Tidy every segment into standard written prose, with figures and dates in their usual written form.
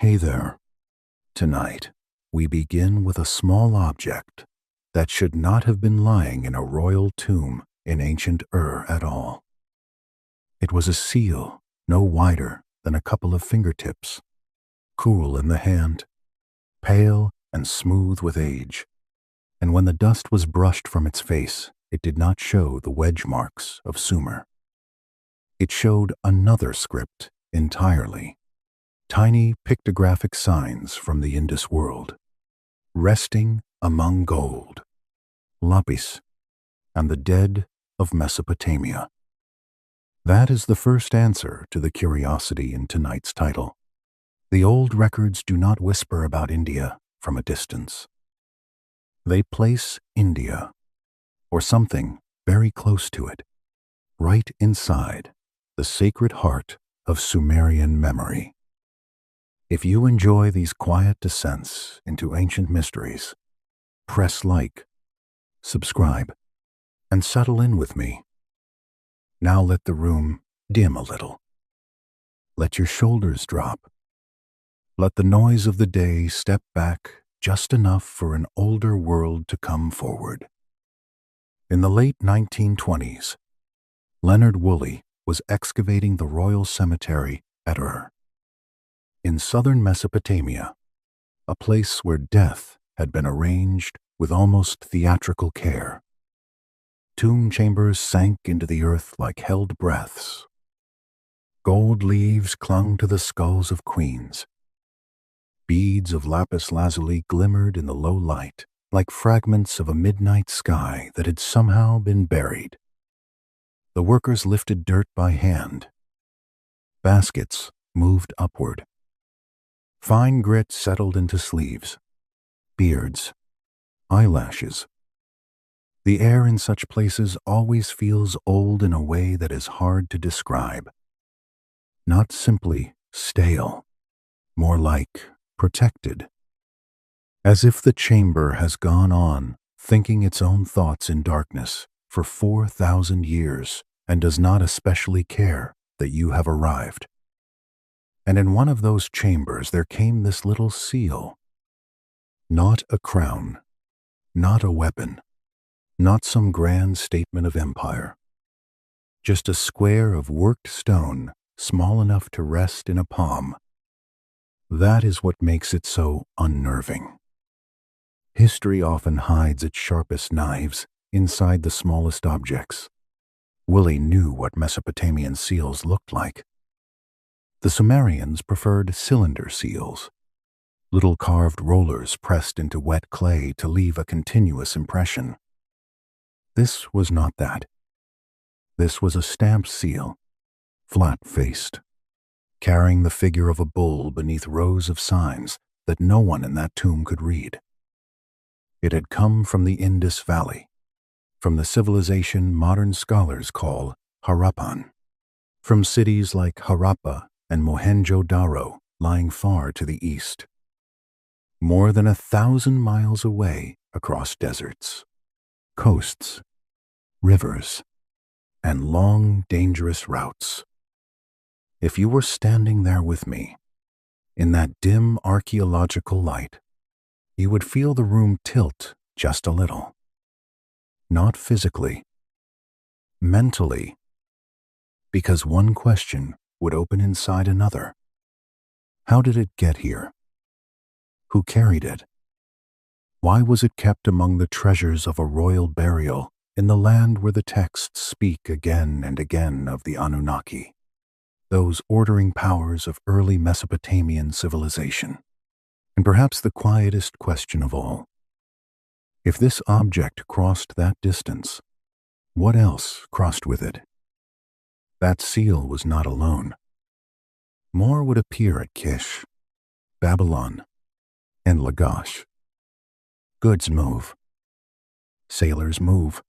Hey there. Tonight, we begin with a small object that should not have been lying in a royal tomb in ancient Ur at all. It was a seal no wider than a couple of fingertips, cool in the hand, pale and smooth with age, and when the dust was brushed from its face, it did not show the wedge marks of Sumer. It showed another script entirely. Tiny pictographic signs from the Indus world, resting among gold, lapis, and the dead of Mesopotamia. That is the first answer to the curiosity in tonight's title. The old records do not whisper about India from a distance. They place India, or something very close to it, right inside the sacred heart of Sumerian memory. If you enjoy these quiet descents into ancient mysteries, press like, subscribe, and settle in with me. Now let the room dim a little. Let your shoulders drop. Let the noise of the day step back just enough for an older world to come forward. In the late 1920s, Leonard Woolley was excavating the royal cemetery at Ur, in southern Mesopotamia, a place where death had been arranged with almost theatrical care. Tomb chambers sank into the earth like held breaths. Gold leaves clung to the skulls of queens. Beads of lapis lazuli glimmered in the low light like fragments of a midnight sky that had somehow been buried. The workers lifted dirt by hand. Baskets moved upward. Fine grit settled into sleeves, beards, eyelashes. The air in such places always feels old in a way that is hard to describe. Not simply stale, more like protected. As if the chamber has gone on thinking its own thoughts in darkness for 4,000 years and does not especially care that you have arrived. And in one of those chambers there came this little seal. Not a crown, not a weapon, not some grand statement of empire. Just a square of worked stone small enough to rest in a palm. That is what makes it so unnerving. History often hides its sharpest knives inside the smallest objects. Woolley knew what Mesopotamian seals looked like. The Sumerians preferred cylinder seals, little carved rollers pressed into wet clay to leave a continuous impression. This was not that. This was a stamped seal, flat-faced, carrying the figure of a bull beneath rows of signs that no one in that tomb could read. It had come from the Indus Valley, from the civilization modern scholars call Harappan, from cities like Harappa and Mohenjo-Daro lying far to the east. More than 1,000 miles away across deserts, coasts, rivers, and long, dangerous routes. If you were standing there with me, in that dim archaeological light, you would feel the room tilt just a little. Not physically, mentally, because one question would open inside another. How did it get here? Who carried it? Why was it kept among the treasures of a royal burial in the land where the texts speak again and again of the Anunnaki, those ordering powers of early Mesopotamian civilization? And perhaps the quietest question of all, if this object crossed that distance, what else crossed with it? That seal was not alone. More would appear at Kish, Babylon, and Lagash. Goods move. Sailors move.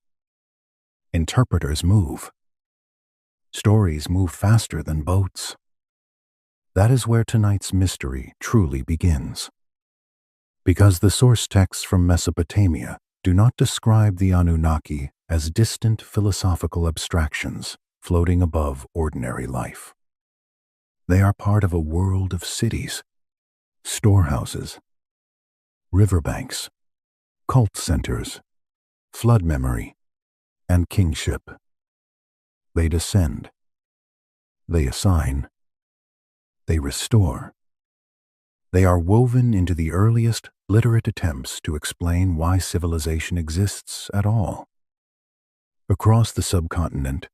Interpreters move. Stories move faster than boats. That is where tonight's mystery truly begins. Because the source texts from Mesopotamia do not describe the Anunnaki as distant philosophical abstractions floating above ordinary life. They are part of a world of cities, storehouses, riverbanks, cult centers, flood memory, and kingship. They descend, they assign, they restore. They are woven into the earliest literate attempts to explain why civilization exists at all. Across the subcontinent,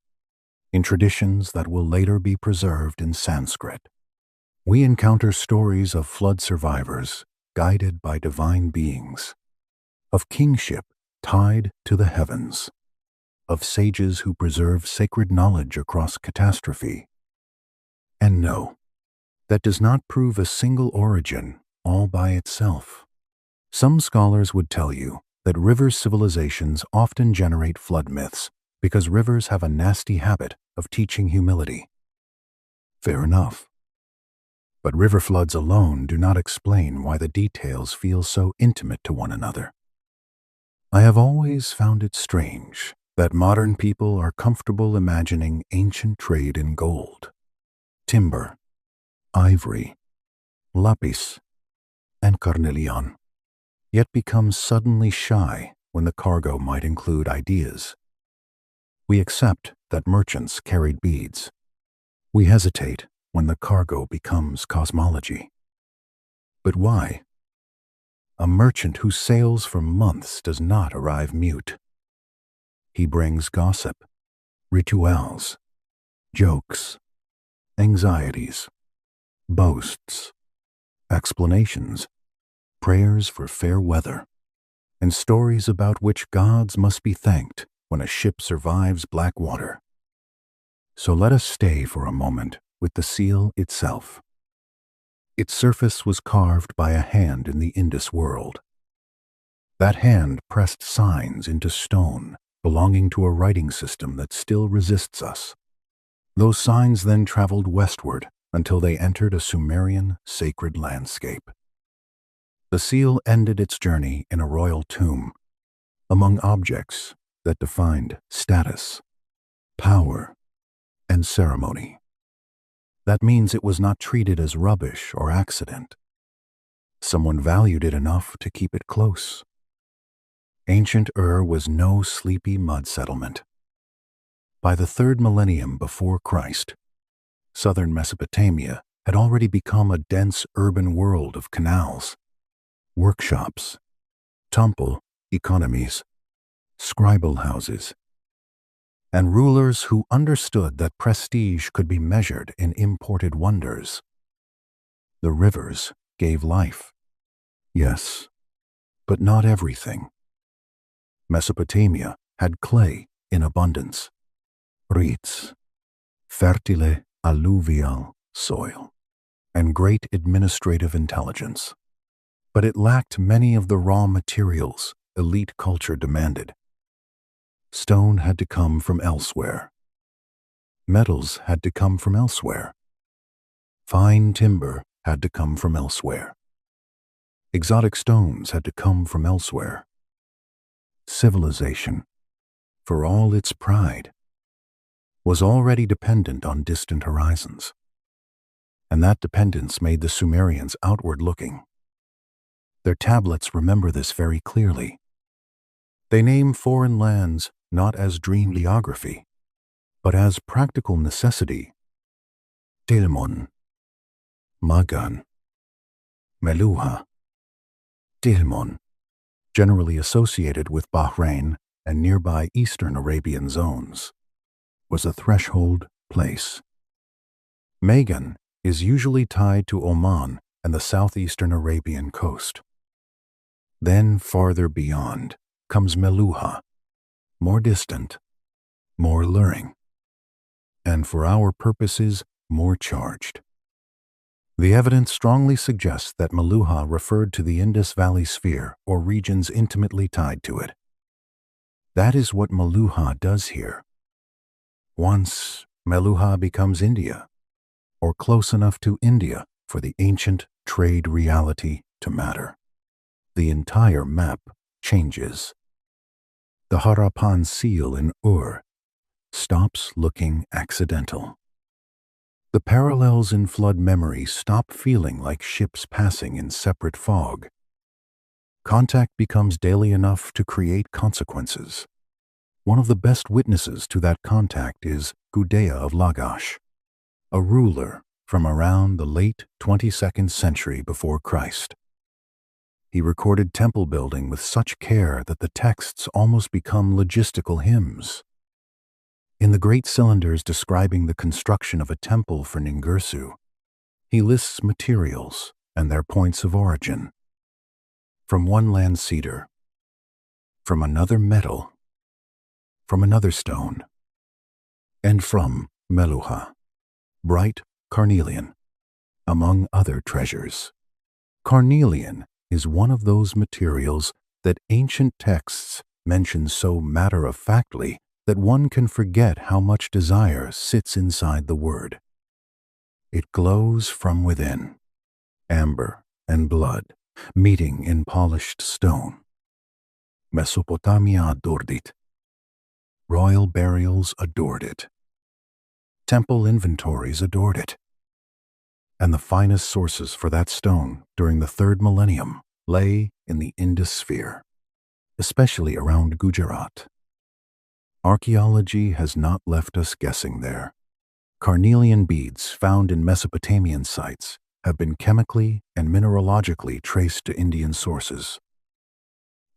in traditions that will later be preserved in Sanskrit, we encounter stories of flood survivors guided by divine beings, of kingship tied to the heavens, of sages who preserve sacred knowledge across catastrophe. And no, that does not prove a single origin all by itself. Some scholars would tell you that river civilizations often generate flood myths because rivers have a nasty habit of teaching humility. Fair enough. But river floods alone do not explain why the details feel so intimate to one another. I have always found it strange that modern people are comfortable imagining ancient trade in gold, timber, ivory, lapis, and carnelian, yet become suddenly shy when the cargo might include ideas. We accept that merchants carried beads. We hesitate when the cargo becomes cosmology. But why? A merchant who sails for months does not arrive mute. He brings gossip, rituals, jokes, anxieties, boasts, explanations, prayers for fair weather, and stories about which gods must be thanked when a ship survives black water. So let us stay for a moment with the seal itself. Its surface was carved by a hand in the Indus world. That hand pressed signs into stone belonging to a writing system that still resists us. Those signs then traveled westward until they entered a Sumerian sacred landscape. The seal ended its journey in a royal tomb, among objects that defined status, power, and ceremony. That means it was not treated as rubbish or accident. Someone valued it enough to keep it close. Ancient Ur was no sleepy mud settlement. By the 3rd millennium before Christ, southern Mesopotamia had already become a dense urban world of canals, workshops, temple economies, scribal houses, and rulers who understood that prestige could be measured in imported wonders. The rivers gave life. Yes, but not everything. Mesopotamia had clay in abundance, reeds, fertile alluvial soil, and great administrative intelligence. But it lacked many of the raw materials elite culture demanded. Stone had to come from elsewhere. Metals had to come from elsewhere. Fine timber had to come from elsewhere. Exotic stones had to come from elsewhere. Civilization, for all its pride, was already dependent on distant horizons. And that dependence made the Sumerians outward-looking. Their tablets remember this very clearly. They name foreign lands not as dream geography, but as practical necessity. Tilmon, Magan, Meluha. Tilmon, generally associated with Bahrain and nearby eastern Arabian zones, was a threshold place. Magan is usually tied to Oman and the southeastern Arabian coast. Then farther beyond comes Meluha, more distant, more alluring, and for our purposes, more charged. The evidence strongly suggests that Meluha referred to the Indus Valley sphere or regions intimately tied to it. That is what Meluha does here. Once, Meluha becomes India, or close enough to India for the ancient trade reality to matter. The entire map changes. The Harappan seal in Ur stops looking accidental. The parallels in flood memory stop feeling like ships passing in separate fog. Contact becomes daily enough to create consequences. One of the best witnesses to that contact is Gudea of Lagash, a ruler from around the late 22nd century before Christ. He recorded temple building with such care that the texts almost become logistical hymns. In the great cylinders describing the construction of a temple for Ningirsu, he lists materials and their points of origin. From one land cedar, from another metal, from another stone, and from Meluha, bright carnelian, among other treasures. Carnelian is one of those materials that ancient texts mention so matter-of-factly that one can forget how much desire sits inside the word. It glows from within, amber and blood meeting in polished stone. Mesopotamia adored it. Royal burials adored it. Temple inventories adored it. And the finest sources for that stone during the 3rd millennium lay in the Indus sphere, especially around Gujarat. Archaeology has not left us guessing there. Carnelian beads found in Mesopotamian sites have been chemically and mineralogically traced to Indian sources.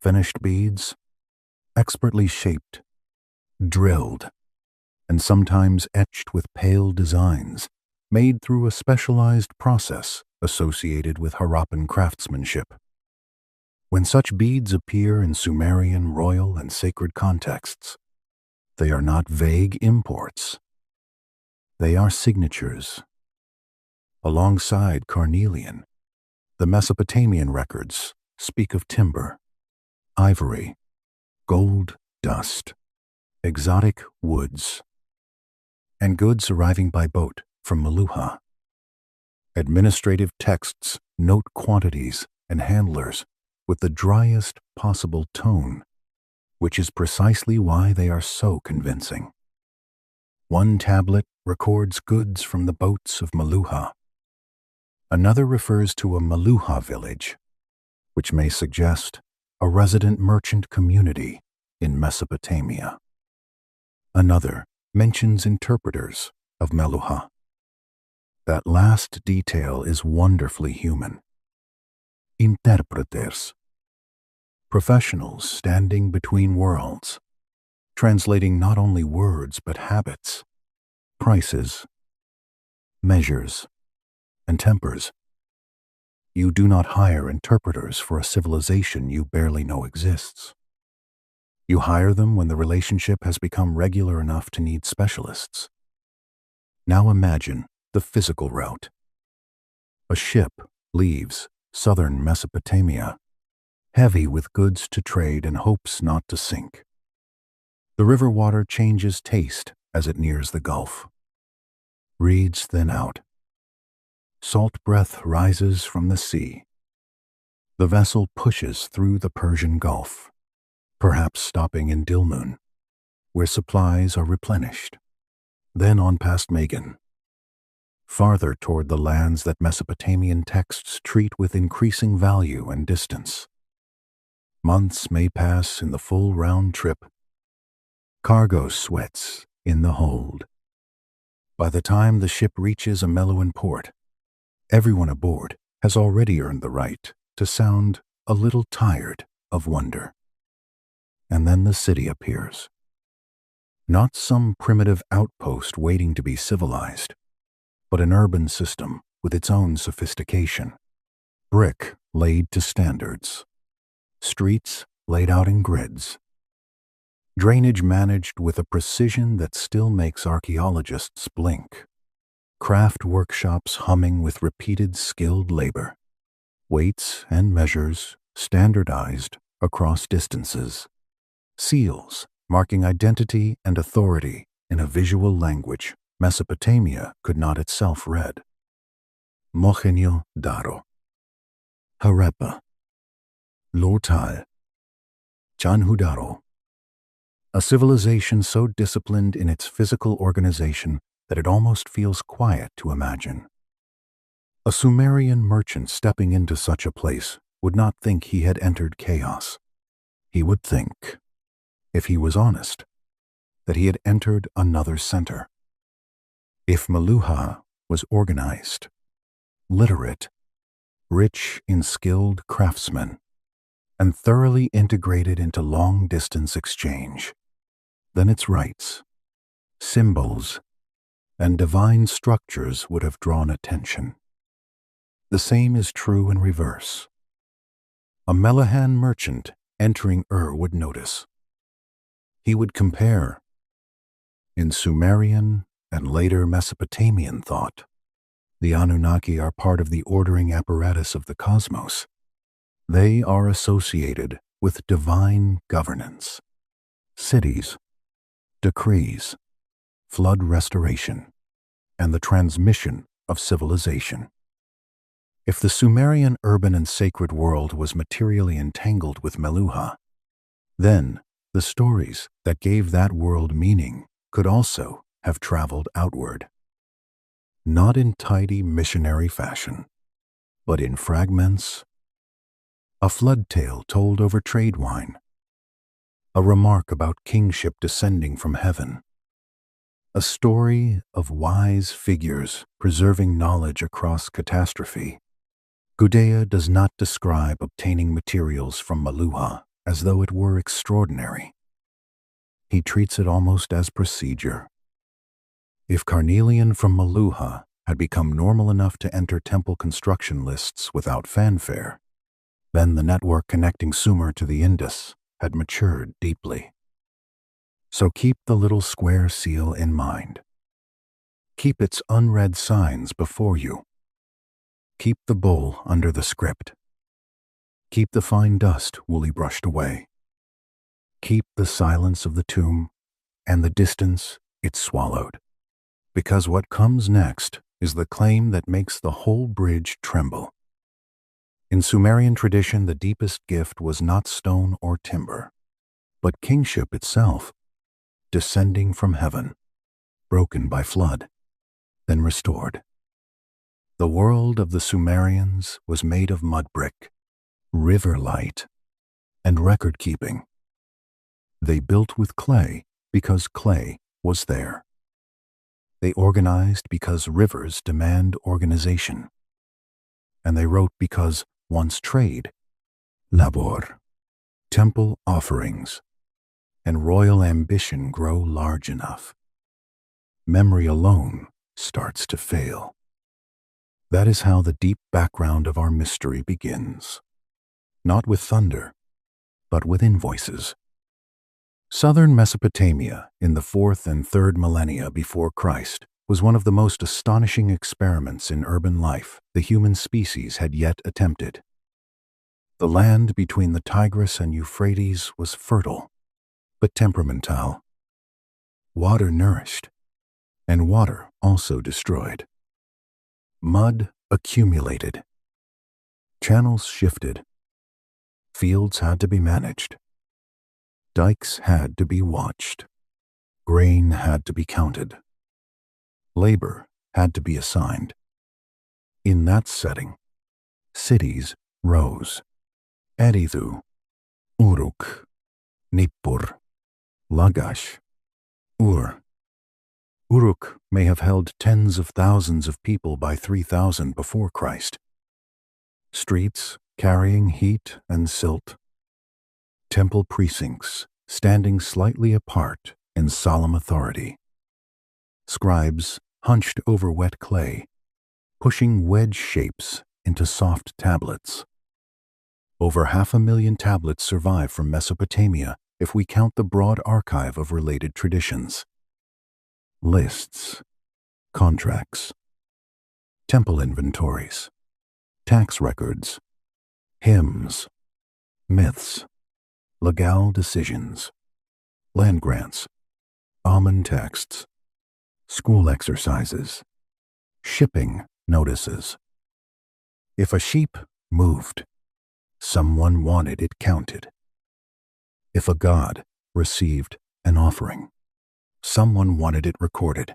Finished beads, expertly shaped, drilled, and sometimes etched with pale designs, made through a specialized process associated with Harappan craftsmanship. When such beads appear in Sumerian royal and sacred contexts, they are not vague imports. They are signatures. Alongside carnelian, the Mesopotamian records speak of timber, ivory, gold dust, exotic woods, and goods arriving by boat from Meluha. Administrative texts note quantities and handlers with the driest possible tone, which is precisely why they are so convincing. One tablet records goods from the boats of Meluha. Another refers to a Meluha village, which may suggest a resident merchant community in Mesopotamia. Another mentions interpreters of Meluha. That last detail is wonderfully human. Interpreters, professionals standing between worlds, translating not only words but habits, prices, measures, and tempers. You do not hire interpreters for a civilization you barely know exists. You hire them when the relationship has become regular enough to need specialists. Now imagine the physical route. A ship leaves southern Mesopotamia, heavy with goods to trade and hopes not to sink. The river water changes taste as it nears the Gulf. Reeds thin out. Salt breath rises from the sea. The vessel pushes through the Persian Gulf, perhaps stopping in Dilmun, where supplies are replenished. Then on past Magan, farther toward the lands that Mesopotamian texts treat with increasing value and distance. Months may pass in the full round trip. Cargo sweats in the hold. By the time the ship reaches a Meluan port, everyone aboard has already earned the right to sound a little tired of wonder. And then the city appears. Not some primitive outpost waiting to be civilized, but an urban system with its own sophistication. Brick laid to standards. Streets laid out in grids. Drainage managed with a precision that still makes archaeologists blink. Craft workshops humming with repeated skilled labor. Weights and measures standardized across distances. Seals marking identity and authority in a visual language Mesopotamia could not itself read. Mohenjo-daro, Harappa, Lortal, Chanhudaro. A civilization so disciplined in its physical organization that it almost feels quiet to imagine. A Sumerian merchant stepping into such a place would not think he had entered chaos. He would think, if he was honest, that he had entered another center. If Meluha was organized, literate, rich in skilled craftsmen, and thoroughly integrated into long-distance exchange, then its rites, symbols, and divine structures would have drawn attention. The same is true in reverse. A Melahan merchant entering Ur would notice. He would compare. In Sumerian and later Mesopotamian thought, the Anunnaki are part of the ordering apparatus of the cosmos. They are associated with divine governance, cities, decrees, flood restoration, and the transmission of civilization. If the Sumerian urban and sacred world was materially entangled with Meluha, then the stories that gave that world meaning could also have traveled outward. Not in tidy missionary fashion, but in fragments. A flood tale told over trade wine. A remark about kingship descending from heaven. A story of wise figures preserving knowledge across catastrophe. Gudea does not describe obtaining materials from Meluha as though it were extraordinary. He treats it almost as procedure. If carnelian from Meluha had become normal enough to enter temple construction lists without fanfare, then the network connecting Sumer to the Indus had matured deeply. So keep the little square seal in mind. Keep its unread signs before you. Keep the bowl under the script. Keep the fine dust woolly brushed away. Keep the silence of the tomb and the distance it swallowed. Because what comes next is the claim that makes the whole bridge tremble. In Sumerian tradition, the deepest gift was not stone or timber, but kingship itself, descending from heaven, broken by flood, then restored. The world of the Sumerians was made of mud brick, river light, and record-keeping. They built with clay because clay was there. They organized because rivers demand organization. And they wrote because once trade, labor, temple offerings, and royal ambition grow large enough. Memory alone starts to fail. That is how the deep background of our mystery begins. Not with thunder, but with invoices. Southern Mesopotamia in the 4th and 3rd millennia before Christ was one of the most astonishing experiments in urban life the human species had yet attempted. The land between the Tigris and Euphrates was fertile, but temperamental. Water nourished, and water also destroyed. Mud accumulated. Channels shifted. Fields had to be managed. Dikes had to be watched. Grain had to be counted. Labor had to be assigned. In that setting, cities rose. Erithu, Uruk, Nippur, Lagash, Ur. Uruk may have held tens of thousands of people by 3000 before Christ. Streets carrying heat and silt. Temple precincts standing slightly apart in solemn authority. Scribes hunched over wet clay, pushing wedge shapes into soft tablets. Over 500,000 tablets survive from Mesopotamia if we count the broad archive of related traditions. Lists, contracts, temple inventories, tax records, hymns, myths, legal decisions, land grants, Amun texts, school exercises, shipping notices. If a sheep moved, someone wanted it counted. If a god received an offering, someone wanted it recorded.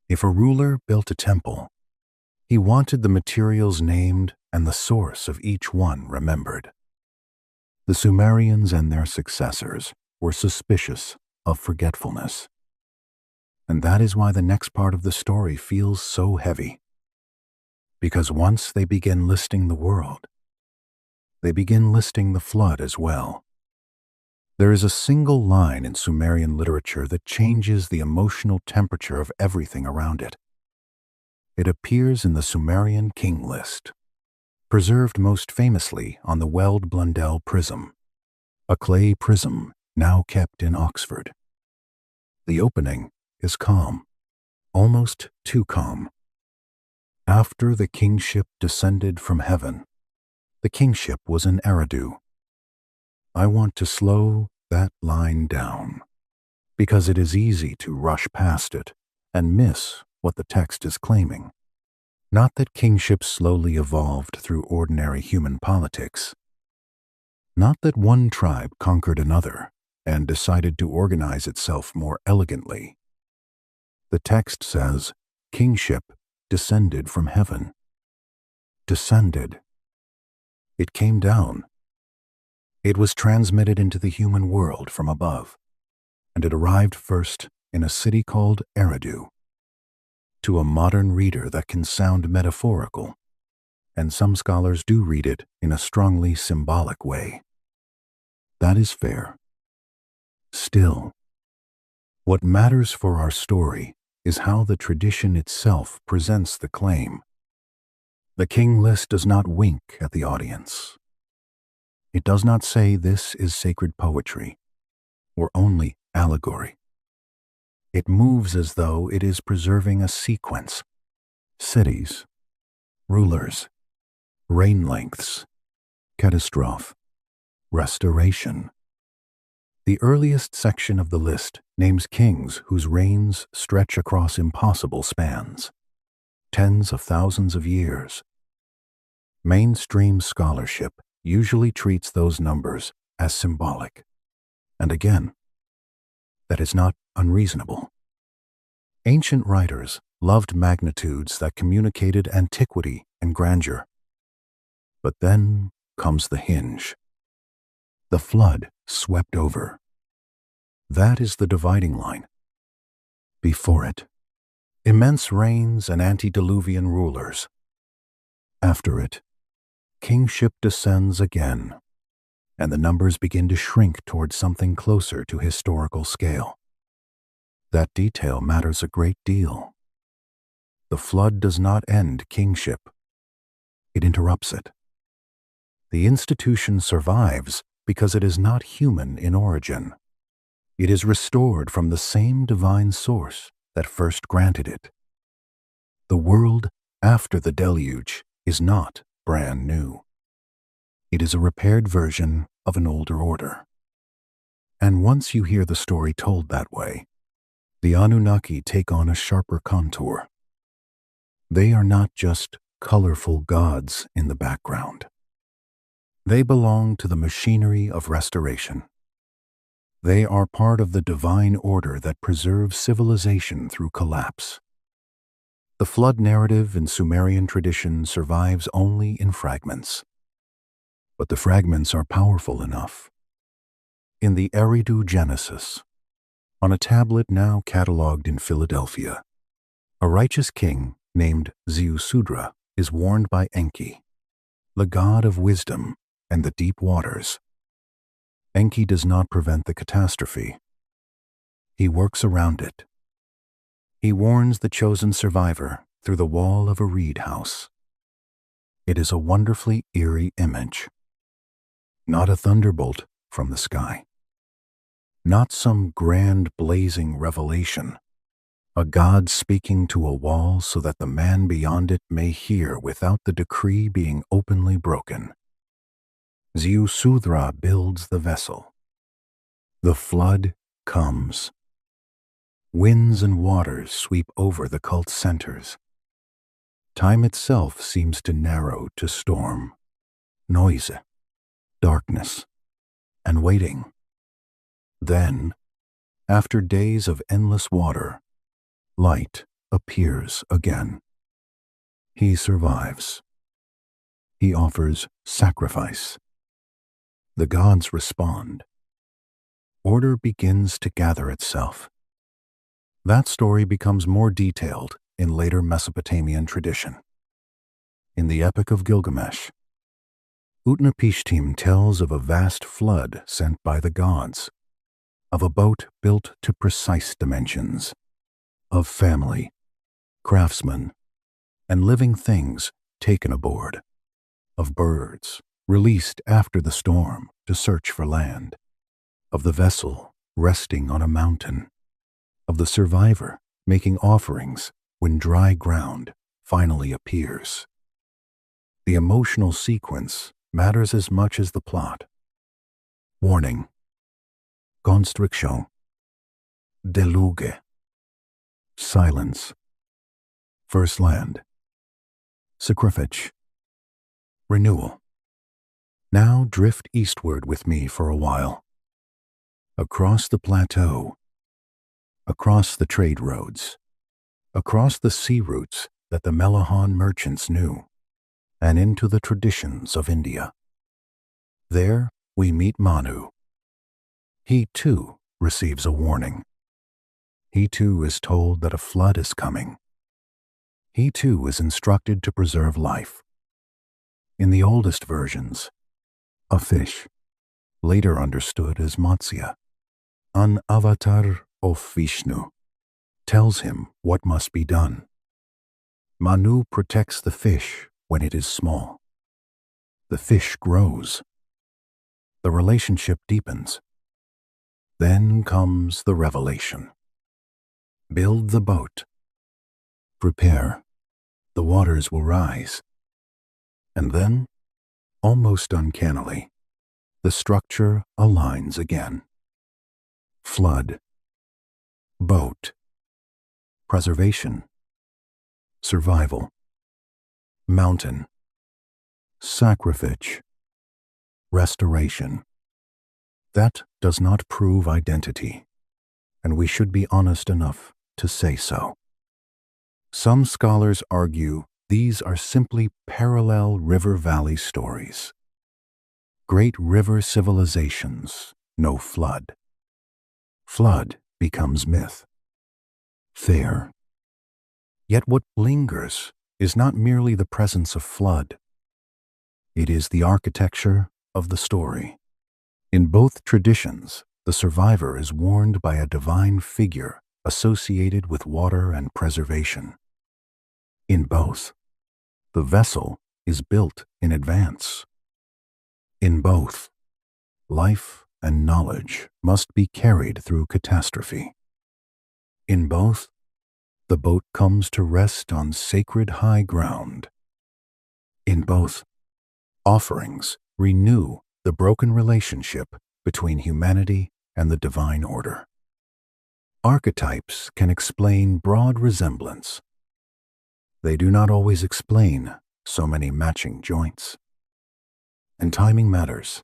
If a ruler built a temple, he wanted the materials named and the source of each one remembered. The Sumerians and their successors were suspicious of forgetfulness. And that is why the next part of the story feels so heavy. Because once they begin listing the world, they begin listing the flood as well. There is a single line in Sumerian literature that changes the emotional temperature of everything around it. It appears in the Sumerian king list, preserved most famously on the Weld Blundell prism, a clay prism now kept in Oxford. The opening is calm, almost too calm. After the kingship descended from heaven, the kingship was in Eridu. I want to slow that line down, because it is easy to rush past it and miss what the text is claiming. Not that kingship slowly evolved through ordinary human politics. Not that one tribe conquered another and decided to organize itself more elegantly. The text says, kingship descended from heaven. Descended. It came down. It was transmitted into the human world from above, and it arrived first in a city called Eridu. To a modern reader, that can sound metaphorical, and some scholars do read it in a strongly symbolic way. That is fair. Still, what matters for our story is how the tradition itself presents the claim. The king list does not wink at the audience. It does not say this is sacred poetry, or only allegory. It moves as though it is preserving a sequence. Cities, rulers, reign lengths, catastrophe, restoration. The earliest section of the list names kings whose reigns stretch across impossible spans, tens of thousands of years. Mainstream scholarship usually treats those numbers as symbolic. And again, that is not unreasonable. Ancient writers loved magnitudes that communicated antiquity and grandeur. But then comes the hinge. The flood swept over. That is the dividing line. Before it, immense reigns and antediluvian rulers. After it, kingship descends again, and the numbers begin to shrink towards something closer to historical scale. That detail matters a great deal. The flood does not end kingship. It interrupts it. The institution survives because it is not human in origin. It is restored from the same divine source that first granted it. The world after the deluge is not brand new. It is a repaired version of an older order. And once you hear the story told that way, the Anunnaki take on a sharper contour. They are not just colorful gods in the background. They belong to the machinery of restoration. They are part of the divine order that preserves civilization through collapse. The flood narrative in Sumerian tradition survives only in fragments. But the fragments are powerful enough. In the Eridu Genesis, on a tablet now catalogued in Philadelphia, a righteous king named Ziusudra is warned by Enki, the god of wisdom and the deep waters. Enki does not prevent the catastrophe. He works around it. He warns the chosen survivor through the wall of a reed house. It is a wonderfully eerie image. Not a thunderbolt from the sky. Not some grand blazing revelation. A god speaking to a wall so that the man beyond it may hear without the decree being openly broken. Ziusudra builds the vessel. The flood comes. Winds and waters sweep over the cult centers. Time itself seems to narrow to storm, noise, darkness, and waiting. Then, after days of endless water, light appears again. He survives. He offers sacrifice. The gods respond. Order begins to gather itself. That story becomes more detailed in later Mesopotamian tradition. In the Epic of Gilgamesh, Utnapishtim tells of a vast flood sent by the gods, of a boat built to precise dimensions, of family, craftsmen, and living things taken aboard, of birds released after the storm to search for land, of the vessel resting on a mountain, of the survivor making offerings when dry ground finally appears. The emotional sequence matters as much as the plot. Warning. Constriction. Deluge. Silence. First land. Sacrifice. Renewal. Now drift eastward with me for a while. Across the plateau. Across the trade roads. Across the sea routes that the Melahan merchants knew, and into the traditions of India. There we meet Manu. He too receives a warning. He too is told that a flood is coming. He too is instructed to preserve life. In the oldest versions, a fish, later understood as Matsya, an avatar of Vishnu, tells him what must be done. Manu protects the fish when it is small. The fish grows. The relationship deepens. Then comes the revelation. Build the boat. Prepare. The waters will rise. And then, almost uncannily, the structure aligns again. Flood. Boat. Preservation. Survival. Mountain. Sacrifice. Restoration. That does not prove identity, and we should be honest enough to say so. Some scholars argue these are simply parallel river-valley stories. Great river civilizations know flood. Flood becomes myth. Fair. Yet what lingers is not merely the presence of flood. It is the architecture of the story. In both traditions, the survivor is warned by a divine figure associated with water and preservation. In both, the vessel is built in advance. In both, life and knowledge must be carried through catastrophe. In both, the boat comes to rest on sacred high ground. In both, offerings renew the broken relationship between humanity and the divine order. Archetypes can explain broad resemblance. They do not always explain so many matching joints. And timing matters.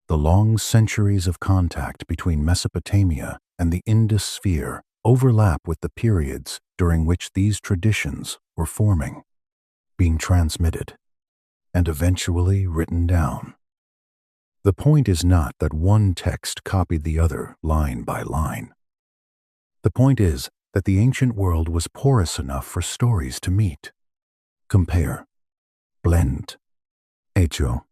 The long centuries of contact between Mesopotamia and the Indus sphere overlap with the periods during which these traditions were forming, being transmitted, and eventually written down. The point is not that one text copied the other line by line. The point is that the ancient world was porous enough for stories to meet, compare, blend, echo,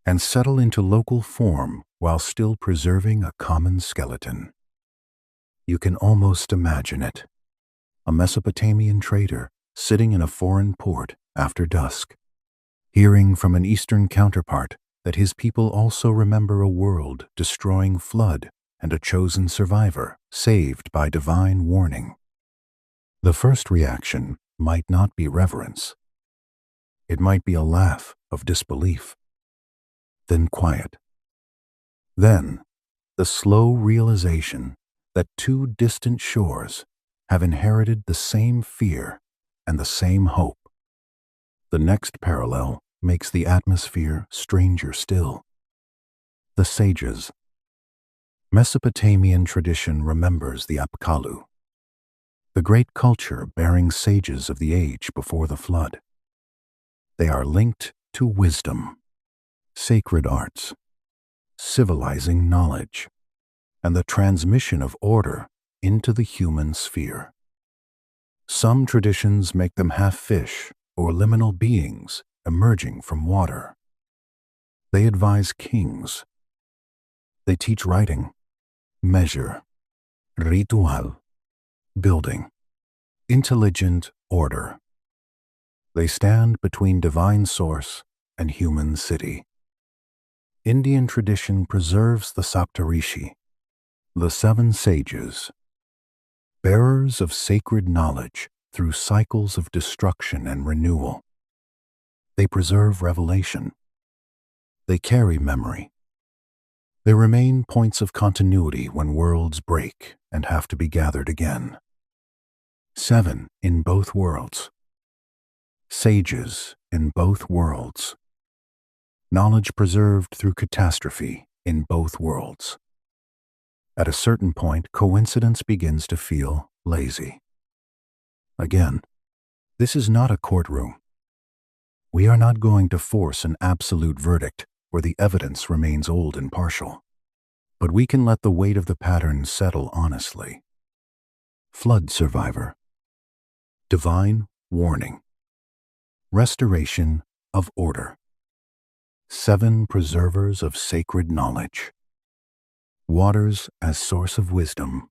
and settle into local form while still preserving a common skeleton. You can almost imagine it. A Mesopotamian trader sitting in a foreign port after dusk, hearing from an Eastern counterpart that his people also remember a world-destroying flood and a chosen survivor saved by divine warning. The first reaction might not be reverence. It might be a laugh of disbelief. Then quiet. Then the slow realization that two distant shores have inherited the same fear and the same hope. The next parallel makes the atmosphere stranger still. The sages. Mesopotamian tradition remembers the Apkallu. the great culture bearing sages of the age before the flood. They are linked to wisdom, sacred arts, civilizing knowledge, and the transmission of order into the human sphere. Some traditions make them half fish or liminal beings emerging from water. They advise kings. They teach writing, measure, ritual, building, intelligent order. They stand between divine source and human city. Indian tradition preserves the Saptarishi, the seven sages, bearers of sacred knowledge through cycles of destruction and renewal. They preserve revelation. They carry memory. They remain points of continuity when worlds break and have to be gathered again. 7 in both worlds. Sages in both worlds. Knowledge preserved through catastrophe in both worlds. At a certain point, coincidence begins to feel lazy. Again, this is not a courtroom. We are not going to force an absolute verdict where the evidence remains old and partial, but we can let the weight of the pattern settle honestly. Flood survivor. Divine warning. Restoration of order. 7 preservers of sacred knowledge. Waters as source of wisdom.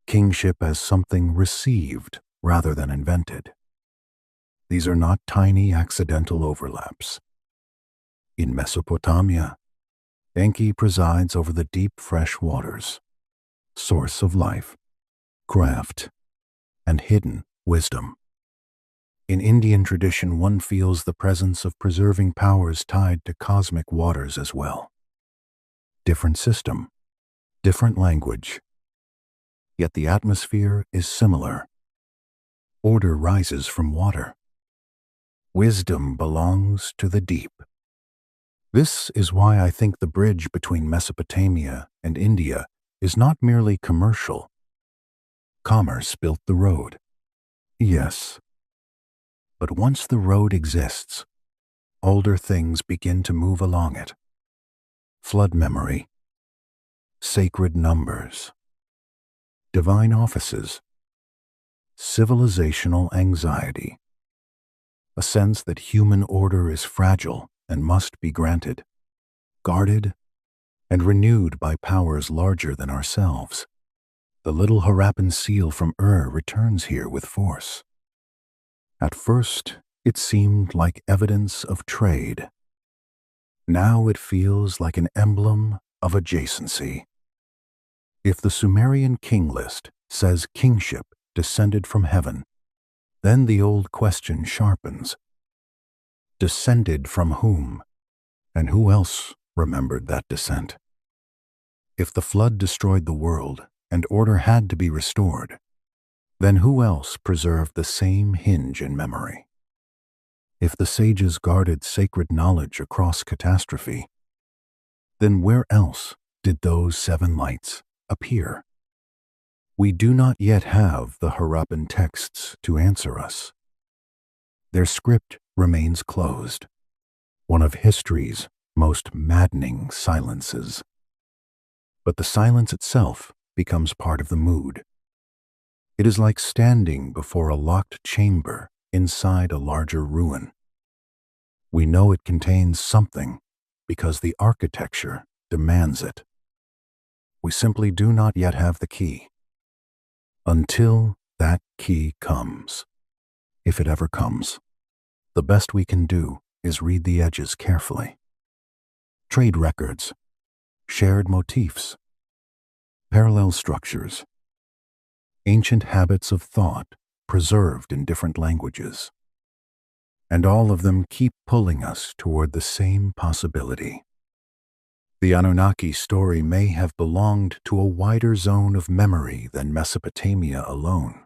Kingship as something received rather than invented. These are not tiny accidental overlaps. In Mesopotamia, Enki presides over the deep fresh waters, source of life, craft, and hidden wisdom. In Indian tradition, one feels the presence of preserving powers tied to cosmic waters as well. Different system, different language, yet the atmosphere is similar. Order rises from water. Wisdom belongs to the deep. This is why I think the bridge between Mesopotamia and India is not merely commercial. Commerce built the road. Yes. But once the road exists, older things begin to move along it. Flood memory, sacred numbers, divine offices, civilizational anxiety, a sense that human order is fragile and must be granted, guarded, and renewed by powers larger than ourselves. The little Harappan seal from Ur returns here with force. At first, it seemed like evidence of trade. Now it feels like an emblem of adjacency. If the Sumerian king list says kingship descended from heaven, then the old question sharpens. Descended from whom? And who else remembered that descent? If the flood destroyed the world and order had to be restored, then who else preserved the same hinge in memory? If the sages guarded sacred knowledge across catastrophe, then where else did those 7 lights appear? We do not yet have the Harappan texts to answer us. Their script remains closed, one of history's most maddening silences. But the silence itself becomes part of the mood. It is like standing before a locked chamber inside a larger ruin. We know it contains something because the architecture demands it. We simply do not yet have the key. Until that key comes, if it ever comes, the best we can do is read the edges carefully. Trade records, shared motifs, parallel structures, ancient habits of thought preserved in different languages. And all of them keep pulling us toward the same possibility. The Anunnaki story may have belonged to a wider zone of memory than Mesopotamia alone.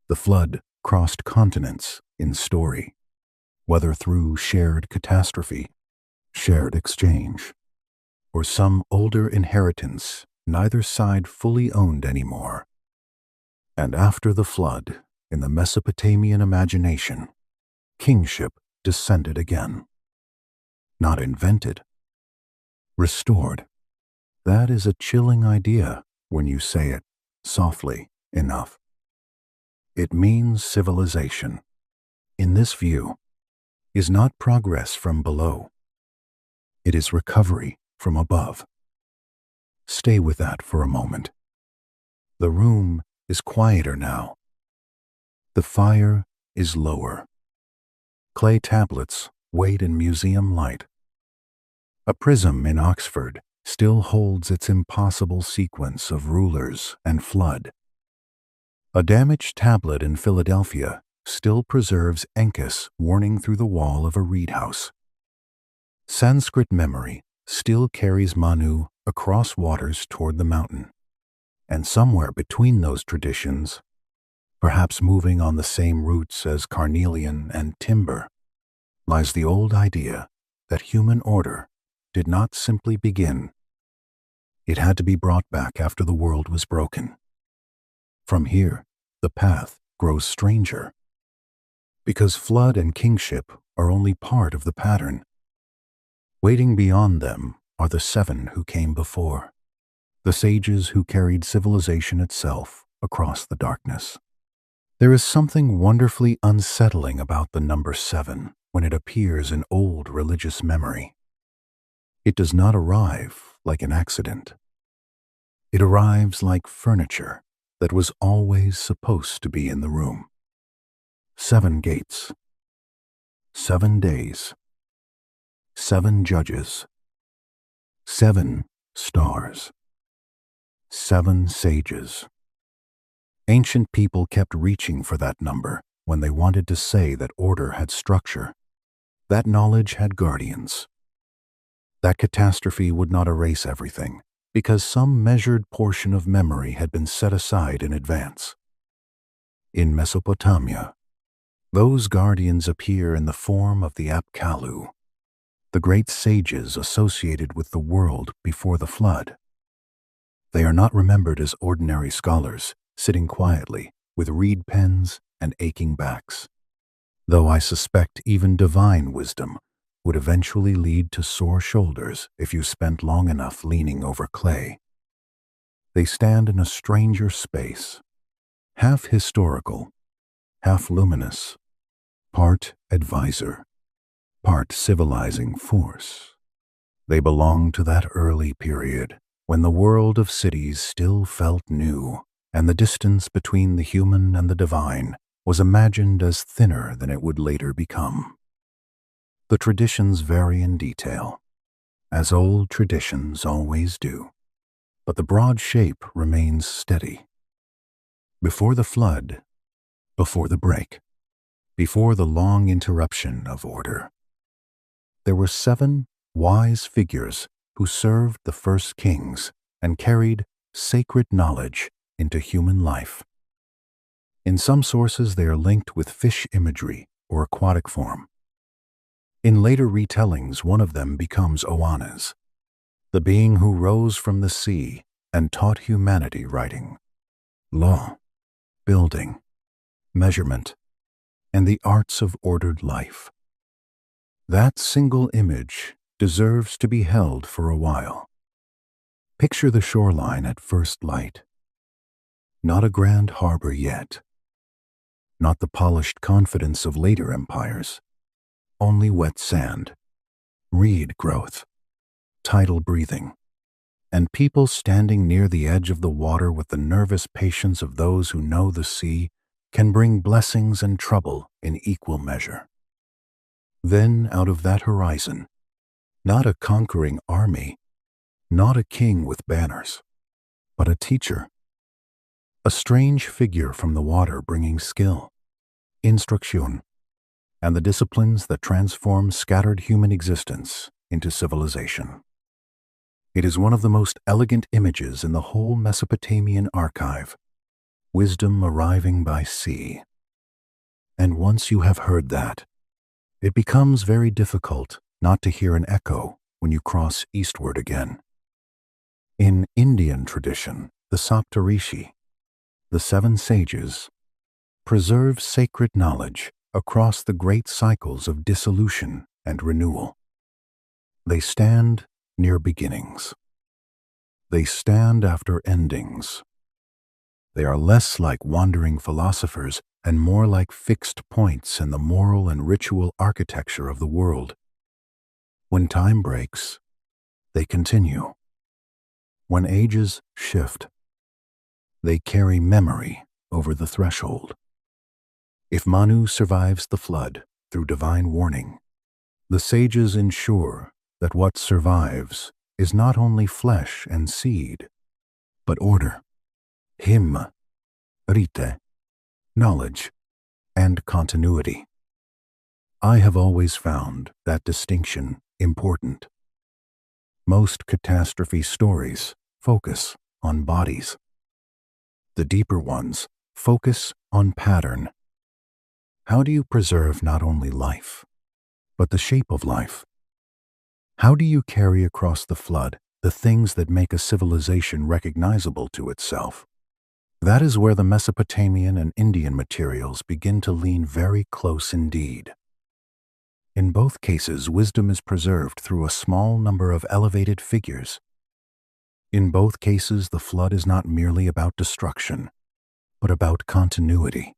The flood crossed continents in story, whether through shared catastrophe, shared exchange, or some older inheritance neither side fully owned anymore. And after the flood, in the Mesopotamian imagination, kingship descended again. Not invented, restored. That is a chilling idea when you say it softly enough. It means civilization, in this view, is not progress from below. It is recovery from above. Stay with that for a moment. The room is quieter now. The fire is lower. Clay tablets wait in museum light. A prism in Oxford still holds its impossible sequence of rulers and flood. A damaged tablet in Philadelphia still preserves Encus warning through the wall of a reed house. Sanskrit memory still carries Manu across waters toward the mountain. And somewhere between those traditions, perhaps moving on the same routes as carnelian and timber, lies the old idea that human order did not simply begin. It had to be brought back after the world was broken. From here, the path grows stranger, because flood and kingship are only part of the pattern. Waiting beyond them are the 7 who came before, the sages who carried civilization itself across the darkness. There is something wonderfully unsettling about the number 7 when it appears in old religious memory. It does not arrive like an accident. It arrives like furniture that was always supposed to be in the room. 7 gates, 7 days, 7 judges, 7 stars, 7 sages. Ancient people kept reaching for that number when they wanted to say that order had structure, that knowledge had guardians. That catastrophe would not erase everything, because some measured portion of memory had been set aside in advance. In Mesopotamia, those guardians appear in the form of the Apkallu, the great sages associated with the world before the flood. They are not remembered as ordinary scholars, sitting quietly with reed pens and aching backs, though I suspect even divine wisdom would eventually lead to sore shoulders if you spent long enough leaning over clay. They stand in a stranger space, half historical, half luminous, part advisor, part civilizing force. They belong to that early period when the world of cities still felt new, and the distance between the human and the divine was imagined as thinner than it would later become. The traditions vary in detail, as old traditions always do, but the broad shape remains steady. Before the flood, before the break, before the long interruption of order, there were 7 wise figures who served the first kings and carried sacred knowledge into human life. In some sources they are linked with fish imagery or aquatic form. In later retellings, one of them becomes Oannes, the being who rose from the sea and taught humanity writing, law, building, measurement, and the arts of ordered life. That single image deserves to be held for a while. Picture the shoreline at first light. Not a grand harbor yet. Not the polished confidence of later empires. Only wet sand, reed growth, tidal breathing, and people standing near the edge of the water with the nervous patience of those who know the sea can bring blessings and trouble in equal measure. Then out of that horizon, not a conquering army, not a king with banners, but a teacher. A strange figure from the water bringing skill, instruction, and the disciplines that transform scattered human existence into civilization. It is one of the most elegant images in the whole Mesopotamian archive, wisdom arriving by sea. And once you have heard that, it becomes very difficult not to hear an echo when you cross eastward again. In Indian tradition, the Saptarishi, The seven sages preserve sacred knowledge across the great cycles of dissolution and renewal. They stand near beginnings. They stand after endings. They are less like wandering philosophers and more like fixed points in the moral and ritual architecture of the world. When time breaks, they continue. When ages shift, they carry memory over the threshold. If Manu survives the flood through divine warning, the sages ensure that what survives is not only flesh and seed, but order, him, rite, knowledge, and continuity. I have always found that distinction important. Most catastrophe stories focus on bodies. The deeper ones focus on pattern. How do you preserve not only life, but the shape of life? How do you carry across the flood the things that make a civilization recognizable to itself? That is where the Mesopotamian and Indian materials begin to lean very close indeed. In both cases, wisdom is preserved through a small number of elevated figures. In both cases, the flood is not merely about destruction, but about continuity.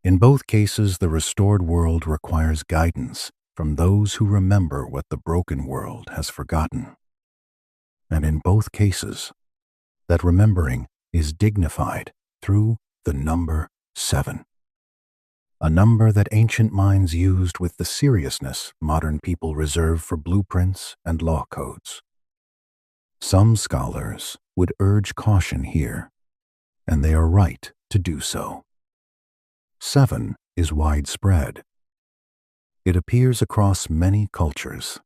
In both cases, the restored world requires guidance from those who remember what the broken world has forgotten. And in both cases, that remembering is dignified through the number 7. A number that ancient minds used with the seriousness modern people reserve for blueprints and law codes. Some scholars would urge caution here, and they are right to do so. 7 is widespread. It appears across many cultures.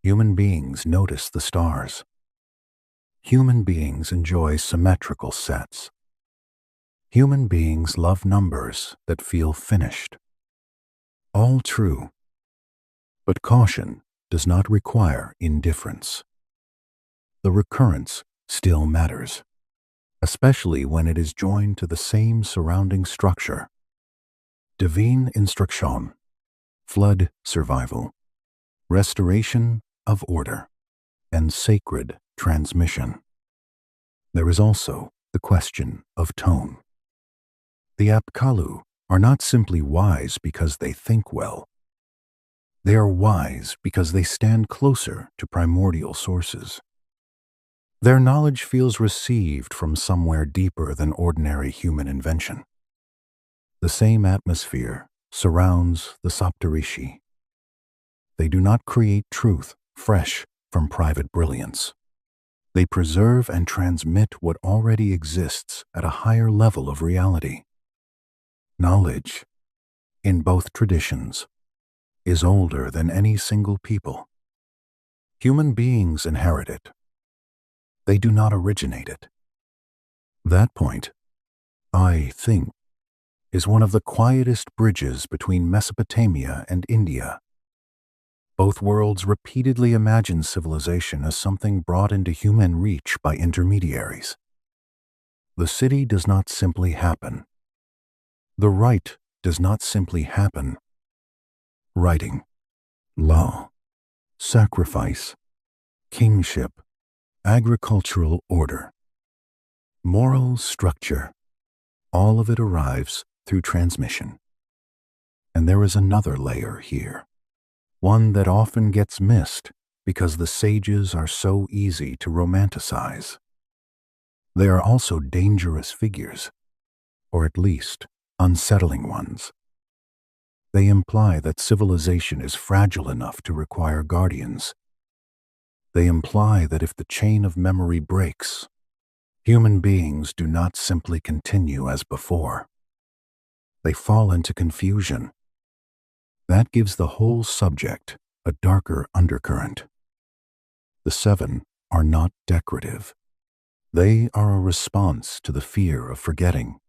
Human beings notice the stars. Human beings enjoy symmetrical sets. Human beings love numbers that feel finished. All true. But caution does not require indifference. The recurrence still matters, especially when it is joined to the same surrounding structure. Divine instruction, flood survival, restoration of order, and sacred transmission. There is also the question of tone. The Apkallu are not simply wise because they think well. They are wise because they stand closer to primordial sources. Their knowledge feels received from somewhere deeper than ordinary human invention. The same atmosphere surrounds the Saptarishi. They do not create truth fresh from private brilliance. They preserve and transmit what already exists at a higher level of reality. Knowledge, in both traditions, is older than any single people. Human beings inherit it. They do not originate it. That point, I think, is one of the quietest bridges between Mesopotamia and India. Both worlds repeatedly imagine civilization as something brought into human reach by intermediaries. The city does not simply happen. The rite does not simply happen. Writing, law, sacrifice, kingship, agricultural order, moral structure, all of it arrives through transmission. And there is another layer here, one that often gets missed because the sages are so easy to romanticize. They are also dangerous figures, or at least unsettling ones. They imply that civilization is fragile enough to require guardians. They imply that if the chain of memory breaks, human beings do not simply continue as before. They fall into confusion. That gives the whole subject a darker undercurrent. The 7 are not decorative. They are a response to the fear of forgetting.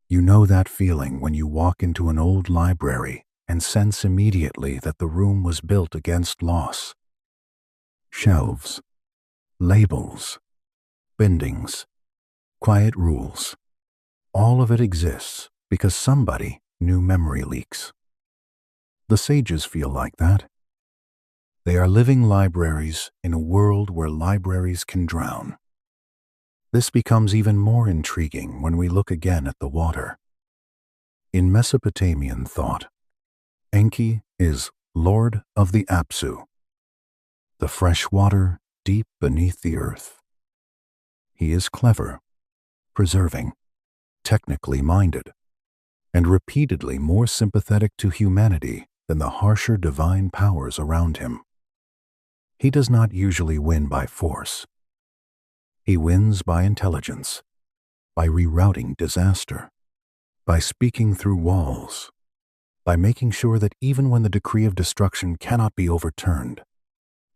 You know that feeling when you walk into an old library and sense immediately that the room was built against loss. Shelves, labels, bindings, quiet rules. All of it exists because somebody knew memory leaks. The sages feel like that. They are living libraries in a world where libraries can drown. This becomes even more intriguing when we look again at the water. In Mesopotamian thought, Enki is Lord of the Apsu, the fresh water deep beneath the earth. He is clever, preserving, technically minded, and repeatedly more sympathetic to humanity than the harsher divine powers around him. He does not usually win by force. He wins by intelligence, by rerouting disaster, by speaking through walls, by making sure that even when the decree of destruction cannot be overturned,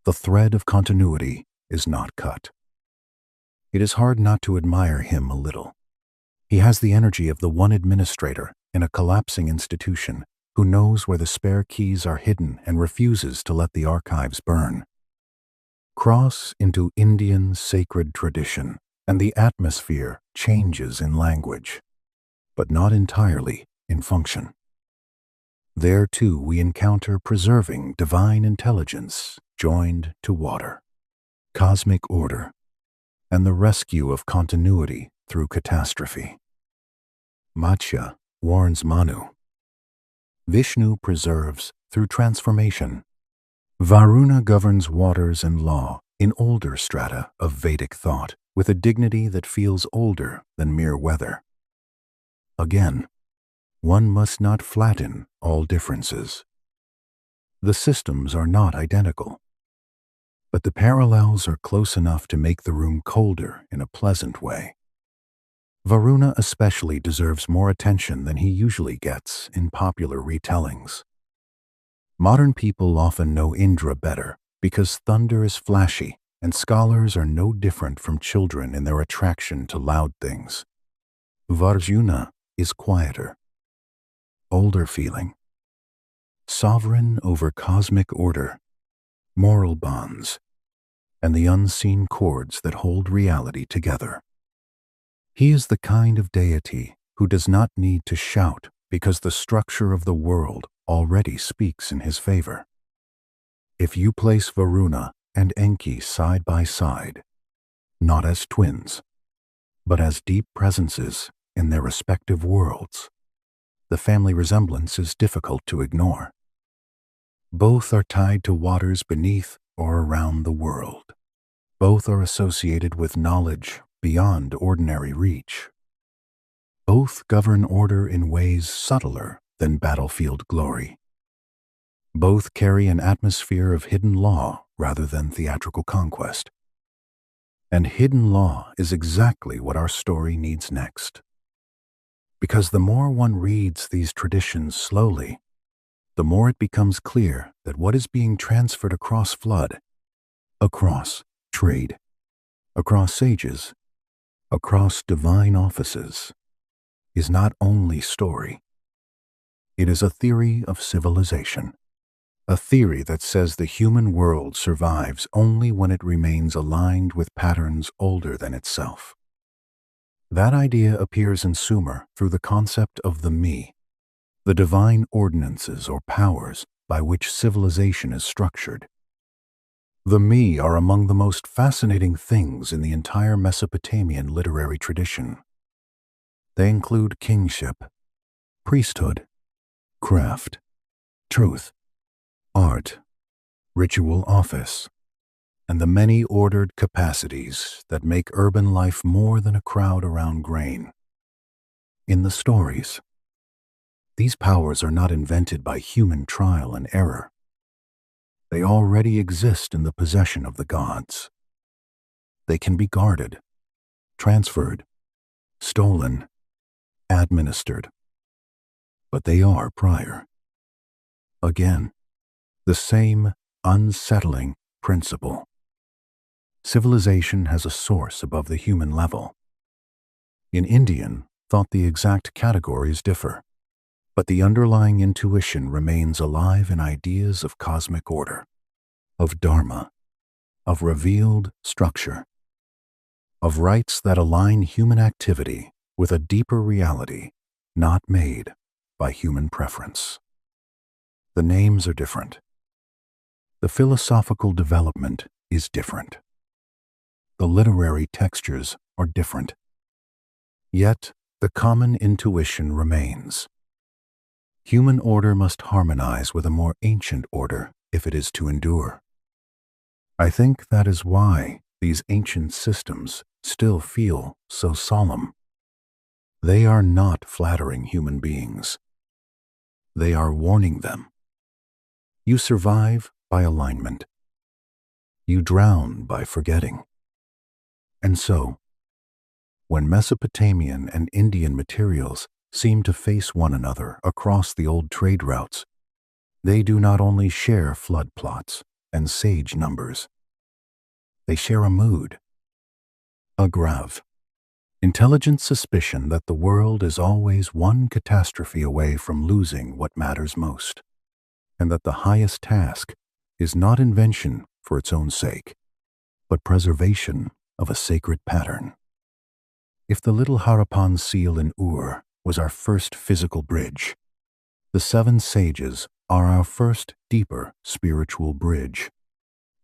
the thread of continuity is not cut. It is hard not to admire him a little. He has the energy of the one administrator in a collapsing institution who knows where the spare keys are hidden and refuses to let the archives burn. Cross into Indian sacred tradition, and the atmosphere changes in language, but not entirely in function. There, too, we encounter preserving divine intelligence joined to water, cosmic order, and the rescue of continuity through catastrophe. Matsya warns Manu. Vishnu preserves through transformation. Varuna governs waters and law in older strata of Vedic thought with a dignity that feels older than mere weather. Again, one must not flatten all differences. The systems are not identical, but the parallels are close enough to make the room colder in a pleasant way. Varuna especially deserves more attention than he usually gets in popular retellings. Modern people often know Indra better because thunder is flashy and scholars are no different from children in their attraction to loud things. Varjuna is quieter, older feeling, sovereign over cosmic order, moral bonds, and the unseen cords that hold reality together. He is the kind of deity who does not need to shout because the structure of the world already speaks in his favor. If you place Varuna and Enki side by side, not as twins, but as deep presences in their respective worlds, the family resemblance is difficult to ignore. Both are tied to waters beneath or around the world. Both are associated with knowledge beyond ordinary reach. Both govern order in ways subtler than battlefield glory. Both carry an atmosphere of hidden law rather than theatrical conquest. And hidden law is exactly what our story needs next. Because the more one reads these traditions slowly, the more it becomes clear that what is being transferred across flood, across trade, across sages, across divine offices, is not only story. It is a theory of civilization, a theory that says the human world survives only when it remains aligned with patterns older than itself. That idea appears in Sumer through the concept of the me, the divine ordinances or powers by which civilization is structured. The me are among the most fascinating things in the entire Mesopotamian literary tradition. They include kingship, priesthood, craft, truth, art, ritual office, and the many ordered capacities that make urban life more than a crowd around grain. In the stories, these powers are not invented by human trial and error. They already exist in the possession of the gods. They can be guarded, transferred, stolen, administered, but they are prior. Again, the same unsettling principle. Civilization has a source above the human level. In Indian thought, the exact categories differ, but the underlying intuition remains alive in ideas of cosmic order, of dharma, of revealed structure. of rites that align human activity with a deeper reality not made by human preference. The names are different. The philosophical development is different. The literary textures are different. Yet, the common intuition remains. Human order must harmonize with a more ancient order if it is to endure. I think that is why these ancient systems still feel so solemn. They are not flattering human beings. They are warning them. You survive by alignment. You drown by forgetting. And so, when Mesopotamian and Indian materials seem to face one another across the old trade routes, they do not only share flood plots and sage numbers. They share a mood, a grave, intelligent suspicion that the world is always one catastrophe away from losing what matters most, and that the highest task is not invention for its own sake, but preservation of a sacred pattern. If the little Harappan seal in Ur was our first physical bridge, the 7 sages are our first deeper spiritual bridge.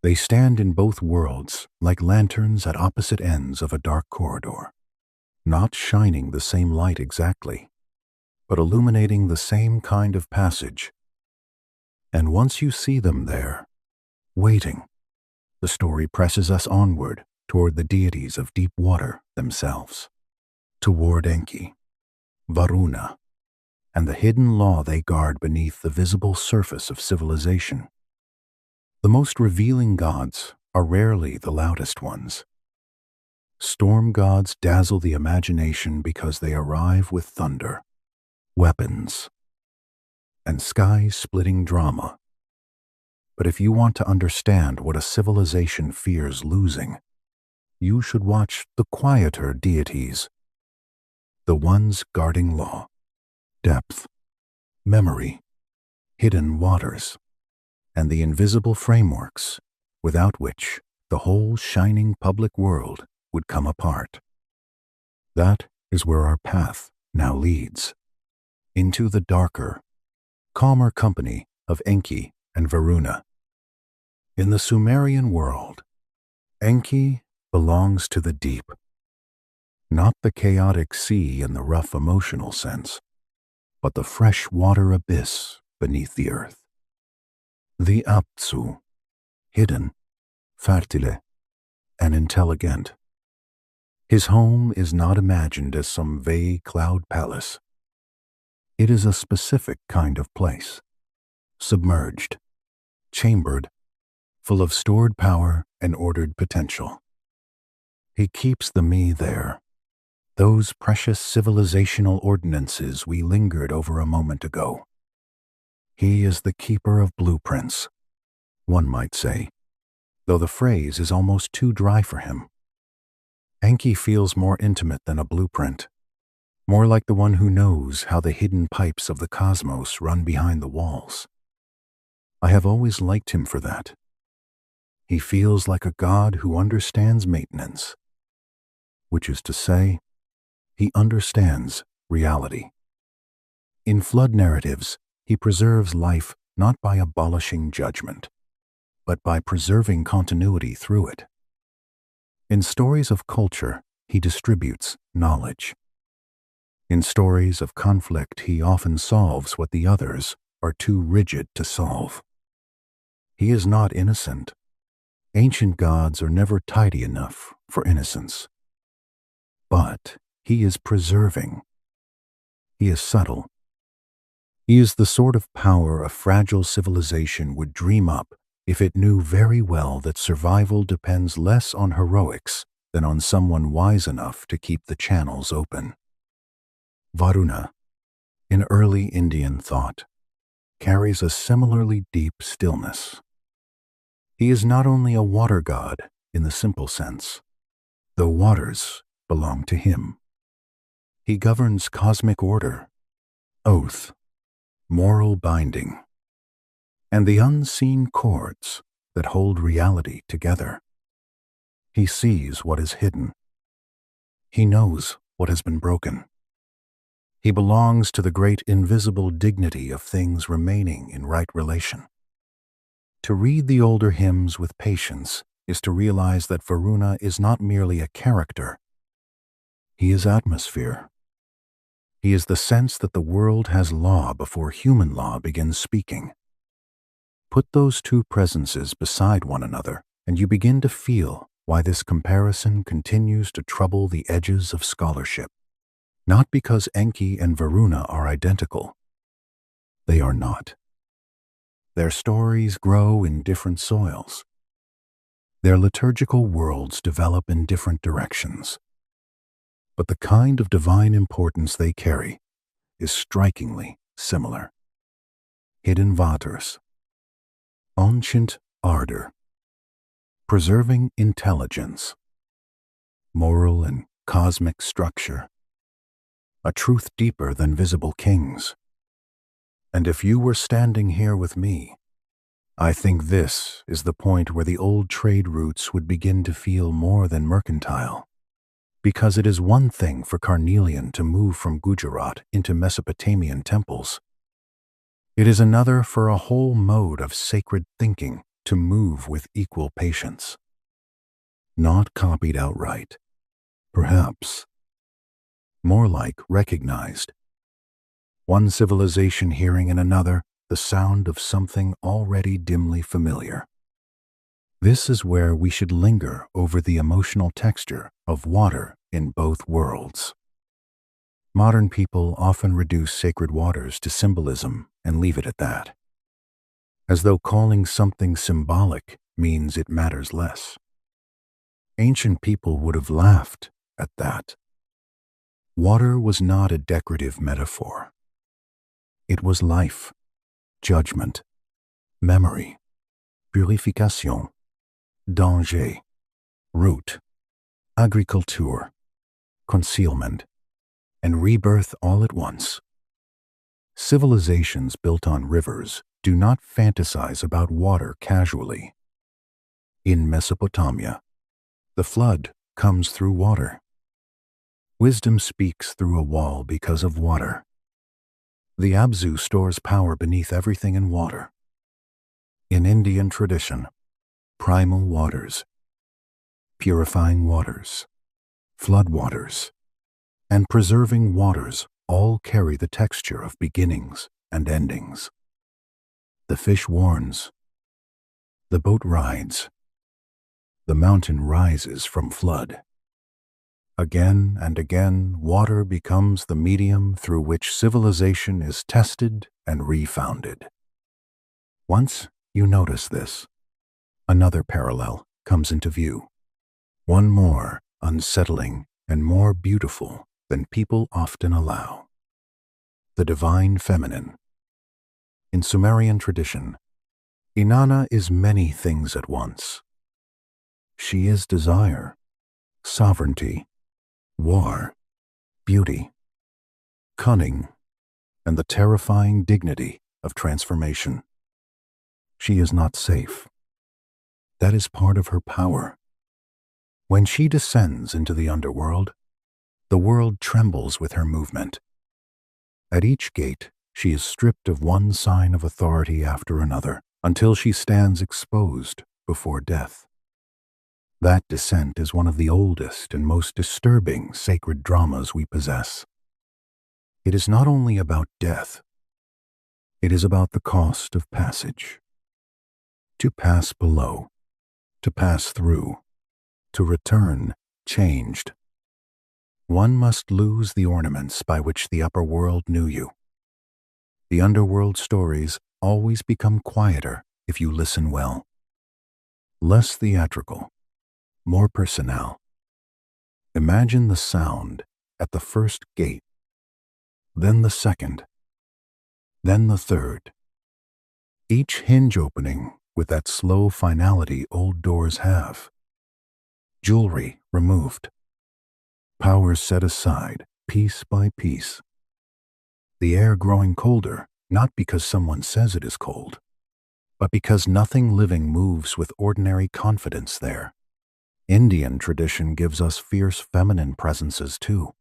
They stand in both worlds like lanterns at opposite ends of a dark corridor, not shining the same light exactly, but illuminating the same kind of passage. And once you see them there, waiting, the story presses us onward toward the deities of deep water themselves, toward Enki, Varuna, and the hidden law they guard beneath the visible surface of civilization. The most revealing gods are rarely the loudest ones. Storm gods dazzle the imagination because they arrive with thunder, weapons, and sky-splitting drama. But if you want to understand what a civilization fears losing, you should watch the quieter deities, the ones guarding law, depth, memory, hidden waters, and the invisible frameworks without which the whole shining public world would come apart. That is where our path now leads, into the darker, calmer company of Enki and Varuna. In the Sumerian world, Enki belongs to the deep, not the chaotic sea in the rough emotional sense, but the fresh water abyss beneath the earth. The Apsu, hidden, fertile, and intelligent. His home is not imagined as some vague cloud palace. It is a specific kind of place, submerged, chambered, full of stored power and ordered potential. He keeps the me there, those precious civilizational ordinances we lingered over a moment ago. He is the keeper of blueprints, one might say, though the phrase is almost too dry for him. Enki feels more intimate than a blueprint, more like the one who knows how the hidden pipes of the cosmos run behind the walls. I have always liked him for that. He feels like a god who understands maintenance, which is to say, he understands reality. In flood narratives, he preserves life not by abolishing judgment, but by preserving continuity through it. In stories of culture, he distributes knowledge. In stories of conflict, he often solves what the others are too rigid to solve. He is not innocent. Ancient gods are never tidy enough for innocence. But he is preserving. He is subtle. He is the sort of power a fragile civilization would dream up if it knew very well that survival depends less on heroics than on someone wise enough to keep the channels open. Varuna, in early Indian thought, carries a similarly deep stillness. He is not only a water god in the simple sense, though waters belong to him. He governs cosmic order, oath, moral binding, and the unseen cords that hold reality together. He sees what is hidden, He knows what has been broken. He belongs to the great invisible dignity of things remaining in right relation. To read the older hymns with patience is to realize that Varuna is not merely a character. He is atmosphere. He is the sense that the world has law before human law begins speaking. Put those two presences beside one another, and you begin to feel why this comparison continues to trouble the edges of scholarship. Not because Enki and Varuna are identical. They are not. Their stories grow in different soils. Their liturgical worlds develop in different directions. But the kind of divine importance they carry is strikingly similar. Hidden waters, ancient ardor, preserving intelligence, moral and cosmic structure, a truth deeper than visible kings. And if you were standing here with me, I think this is the point where the old trade routes would begin to feel more than mercantile. Because it is one thing for Carnelian to move from Gujarat into Mesopotamian temples. It is another for a whole mode of sacred thinking to move with equal patience. Not copied outright, perhaps. More like recognized. One civilization hearing in another the sound of something already dimly familiar. This is where we should linger over the emotional texture of water in both worlds. Modern people often reduce sacred waters to symbolism and leave it at that, as though calling something symbolic means it matters less. Ancient people would have laughed at that. Water was not a decorative metaphor. It was life, judgment, memory, purification, danger, root, agriculture, concealment, and rebirth all at once. Civilizations built on rivers do not fantasize about water casually. In Mesopotamia, the flood comes through water. Wisdom speaks through a wall because of water. The Abzu stores power beneath everything in water. In Indian tradition, primal waters, purifying waters, flood waters, and preserving waters all carry the texture of beginnings and endings. The fish warns. The boat rides. The mountain rises from flood. Again and again, water becomes the medium through which civilization is tested and refounded. Once you notice this, another parallel comes into view. One more unsettling and more beautiful than people often allow. The divine feminine. In Sumerian tradition, Inanna is many things at once. She is desire, sovereignty, war, beauty, cunning, and the terrifying dignity of transformation. She is not safe. That is part of her power. When she descends into the underworld, the world trembles with her movement. At each gate, she is stripped of one sign of authority after another, until she stands exposed before death. That descent is one of the oldest and most disturbing sacred dramas we possess. It is not only about death, it is about the cost of passage. To pass below, to pass through, to return changed. One must lose the ornaments by which the upper world knew you. The underworld stories always become quieter if you listen well. Less theatrical, more personnel. Imagine the sound at the first gate, then the second, then the third. Each hinge opening with that slow finality old doors have. Jewelry removed. Powers set aside, piece by piece. The air growing colder, not because someone says it is cold, but because nothing living moves with ordinary confidence there. Indian tradition gives us fierce feminine presences too,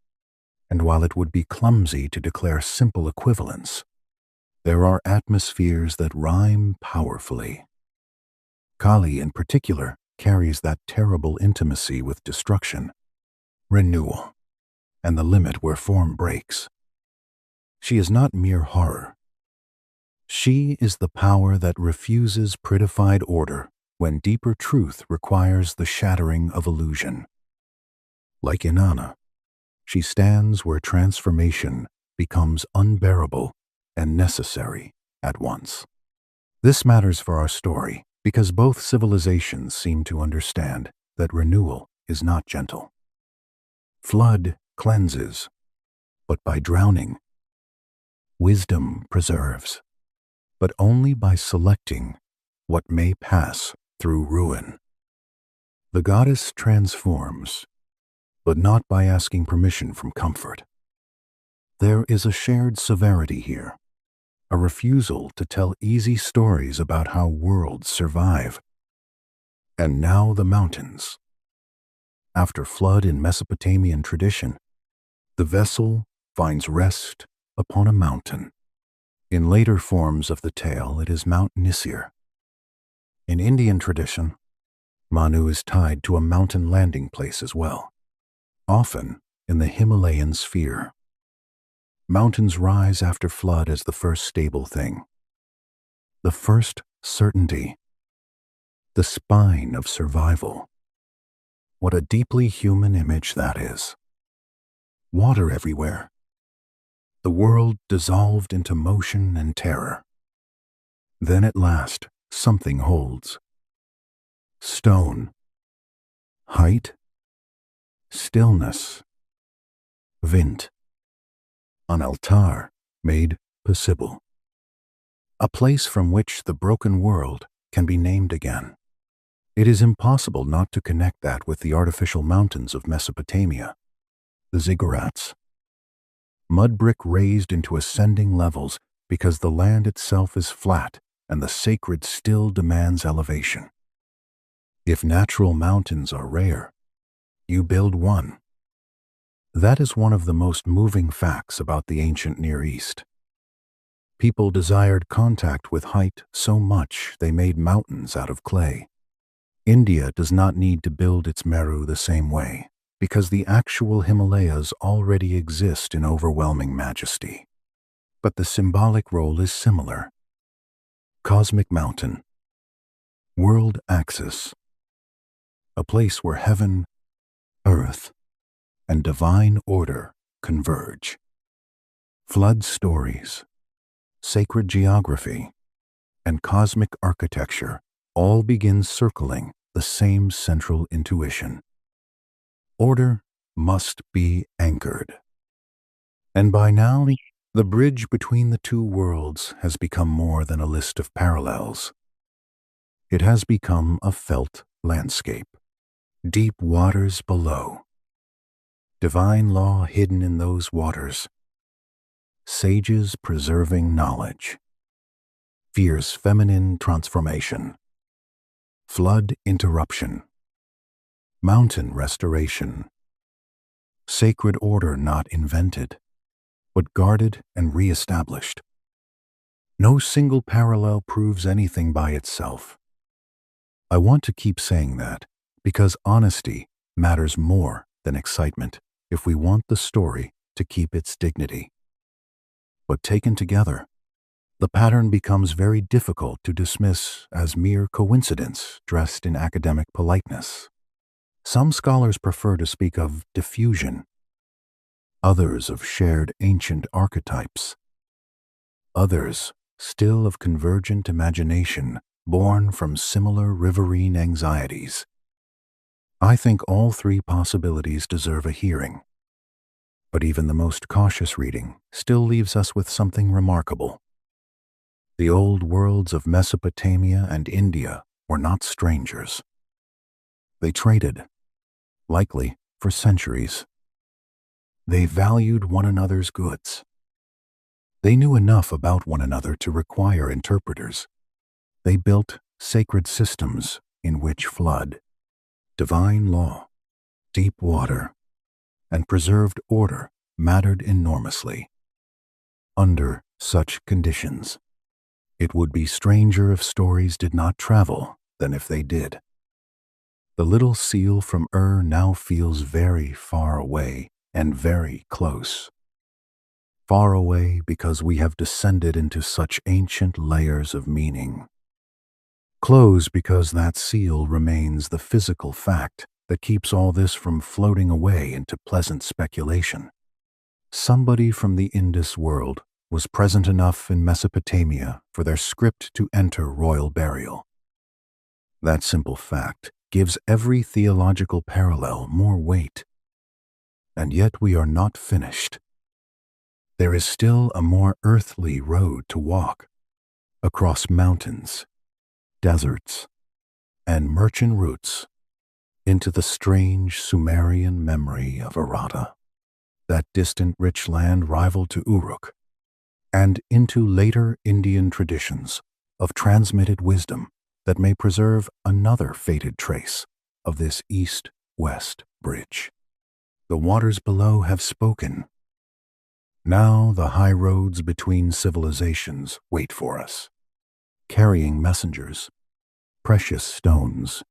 and while it would be clumsy to declare simple equivalents, there are atmospheres that rhyme powerfully. Kali, in particular, carries that terrible intimacy with destruction, renewal, and the limit where form breaks. She is not mere horror. She is the power that refuses prettified order when deeper truth requires the shattering of illusion. Like Inanna, she stands where transformation becomes unbearable and necessary at once. This matters for our story because both civilizations seem to understand that renewal is not gentle. Flood cleanses, but by drowning. Wisdom preserves, but only by selecting what may pass through ruin. The goddess transforms, but not by asking permission from comfort. There is a shared severity here, a refusal to tell easy stories about how worlds survive. And now the mountains. After flood in Mesopotamian tradition, the vessel finds rest upon a mountain. In later forms of the tale, it is Mount Nisir. In Indian tradition, Manu is tied to a mountain landing place as well, often in the Himalayan sphere. Mountains rise after flood as the first stable thing, the first certainty, the spine of survival. What a deeply human image that is. Water everywhere. The world dissolved into motion and terror. Then at last, something holds. Stone. Height. Stillness. Wind. An altar made possible. A place from which the broken world can be named again. It is impossible not to connect that with the artificial mountains of Mesopotamia, the ziggurats. Mud brick raised into ascending levels because the land itself is flat and the sacred still demands elevation. If natural mountains are rare, you build one. That is one of the most moving facts about the ancient Near East. People desired contact with height so much they made mountains out of clay. India does not need to build its Meru the same way, because the actual Himalayas already exist in overwhelming majesty. But the symbolic role is similar. Cosmic mountain. World axis. A place where heaven, earth, and divine order converge. Flood stories, sacred geography, and cosmic architecture all begin circling the same central intuition. Order must be anchored. And by now, the bridge between the two worlds has become more than a list of parallels. It has become a felt landscape. Deep waters below. Divine law hidden in those waters. Sages preserving knowledge. Fierce feminine transformation. Flood interruption. Mountain restoration. Sacred order not invented, but guarded and re-established. No single parallel proves anything by itself. I want to keep saying that because honesty matters more than excitement if we want the story to keep its dignity. But taken together, the pattern becomes very difficult to dismiss as mere coincidence dressed in academic politeness. Some scholars prefer to speak of diffusion, others of shared ancient archetypes, others still of convergent imagination born from similar riverine anxieties. I think all three possibilities deserve a hearing, but even the most cautious reading still leaves us with something remarkable. The old worlds of Mesopotamia and India were not strangers. They traded, likely for centuries. They valued one another's goods. They knew enough about one another to require interpreters. They built sacred systems in which flood, divine law, deep water, and preserved order mattered enormously. Under such conditions, it would be stranger if stories did not travel than if they did. The little seal from now feels very far away and very close. Far away because we have descended into such ancient layers of meaning. Close because that seal remains the physical fact that keeps all this from floating away into pleasant speculation. Somebody from the Indus world was present enough in Mesopotamia for their script to enter royal burial. That simple fact gives every theological parallel more weight. And yet we are not finished. There is still a more earthly road to walk, across mountains, deserts, and merchant routes, into the strange Sumerian memory of Aratta, that distant rich land rival to Uruk, and into later Indian traditions of transmitted wisdom that may preserve another faded trace of this east-west bridge. The waters below have spoken. Now the high roads between civilizations wait for us, carrying messengers, precious stones,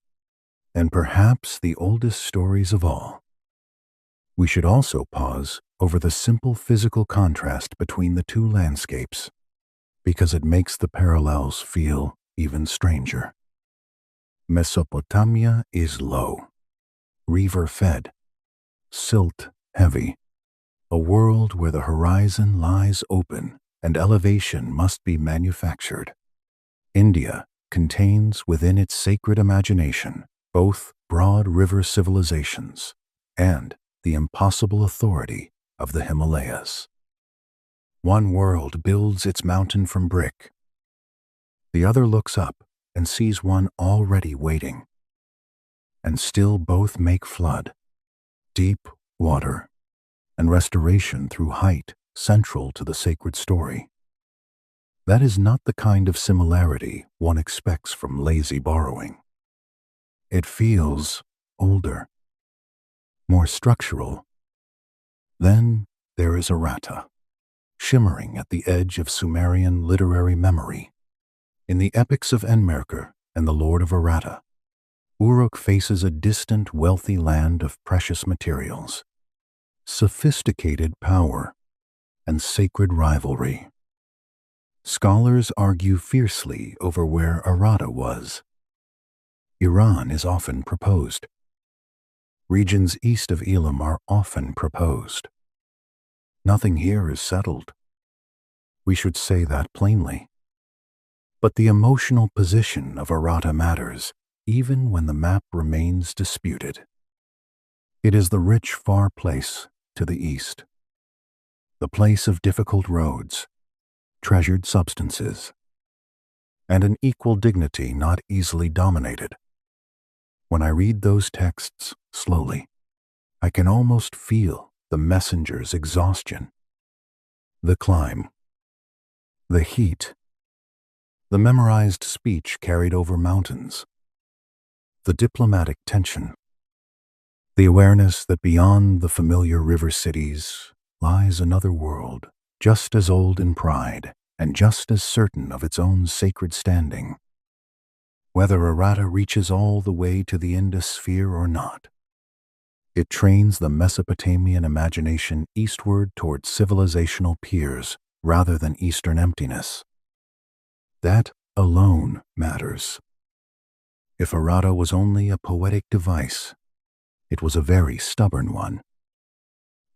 and perhaps the oldest stories of all. We should also pause over the simple physical contrast between the two landscapes, because it makes the parallels feel even stranger. Mesopotamia is low, river-fed, silt-heavy, a world where the horizon lies open and elevation must be manufactured. India contains within its sacred imagination both broad river civilizations and the impossible authority of the Himalayas. One world builds its mountain from brick. The other looks up and sees one already waiting. And still both make flood, deep water, and restoration through height central to the sacred story. That is not the kind of similarity one expects from lazy borrowing. It feels older, more structural. Then there is Aratta, shimmering at the edge of Sumerian literary memory. In the epics of Enmerkar and the Lord of Aratta, Uruk faces a distant, wealthy land of precious materials, sophisticated power, and sacred rivalry. Scholars argue fiercely over where Aratta was. Iran is often proposed. Regions east of Elam are often proposed. Nothing here is settled. We should say that plainly. But the emotional position of Aratta matters, even when the map remains disputed. It is the rich far place to the east, the place of difficult roads, treasured substances, and an equal dignity not easily dominated. When I read those texts slowly, I can almost feel the messenger's exhaustion, the climb, the heat, the memorized speech carried over mountains, the diplomatic tension, the awareness that beyond the familiar river cities lies another world, just as old in pride and just as certain of its own sacred standing. Whether Aratta reaches all the way to the Indus sphere or not, it trains the Mesopotamian imagination eastward toward civilizational piers rather than eastern emptiness. That alone matters. If Aratta was only a poetic device, it was a very stubborn one.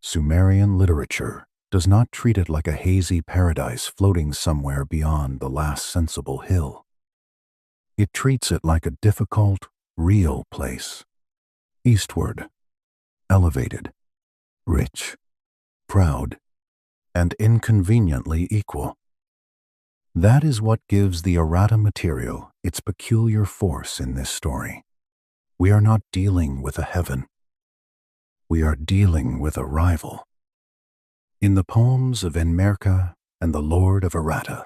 Sumerian literature does not treat it like a hazy paradise floating somewhere beyond the last sensible hill. It treats it like a difficult, real place, eastward, elevated, rich, proud, and inconveniently equal. That is what gives the Aratta material its peculiar force in this story. We are not dealing with a heaven. We are dealing with a rival. In the poems of Enmerkar and the Lord of Aratta,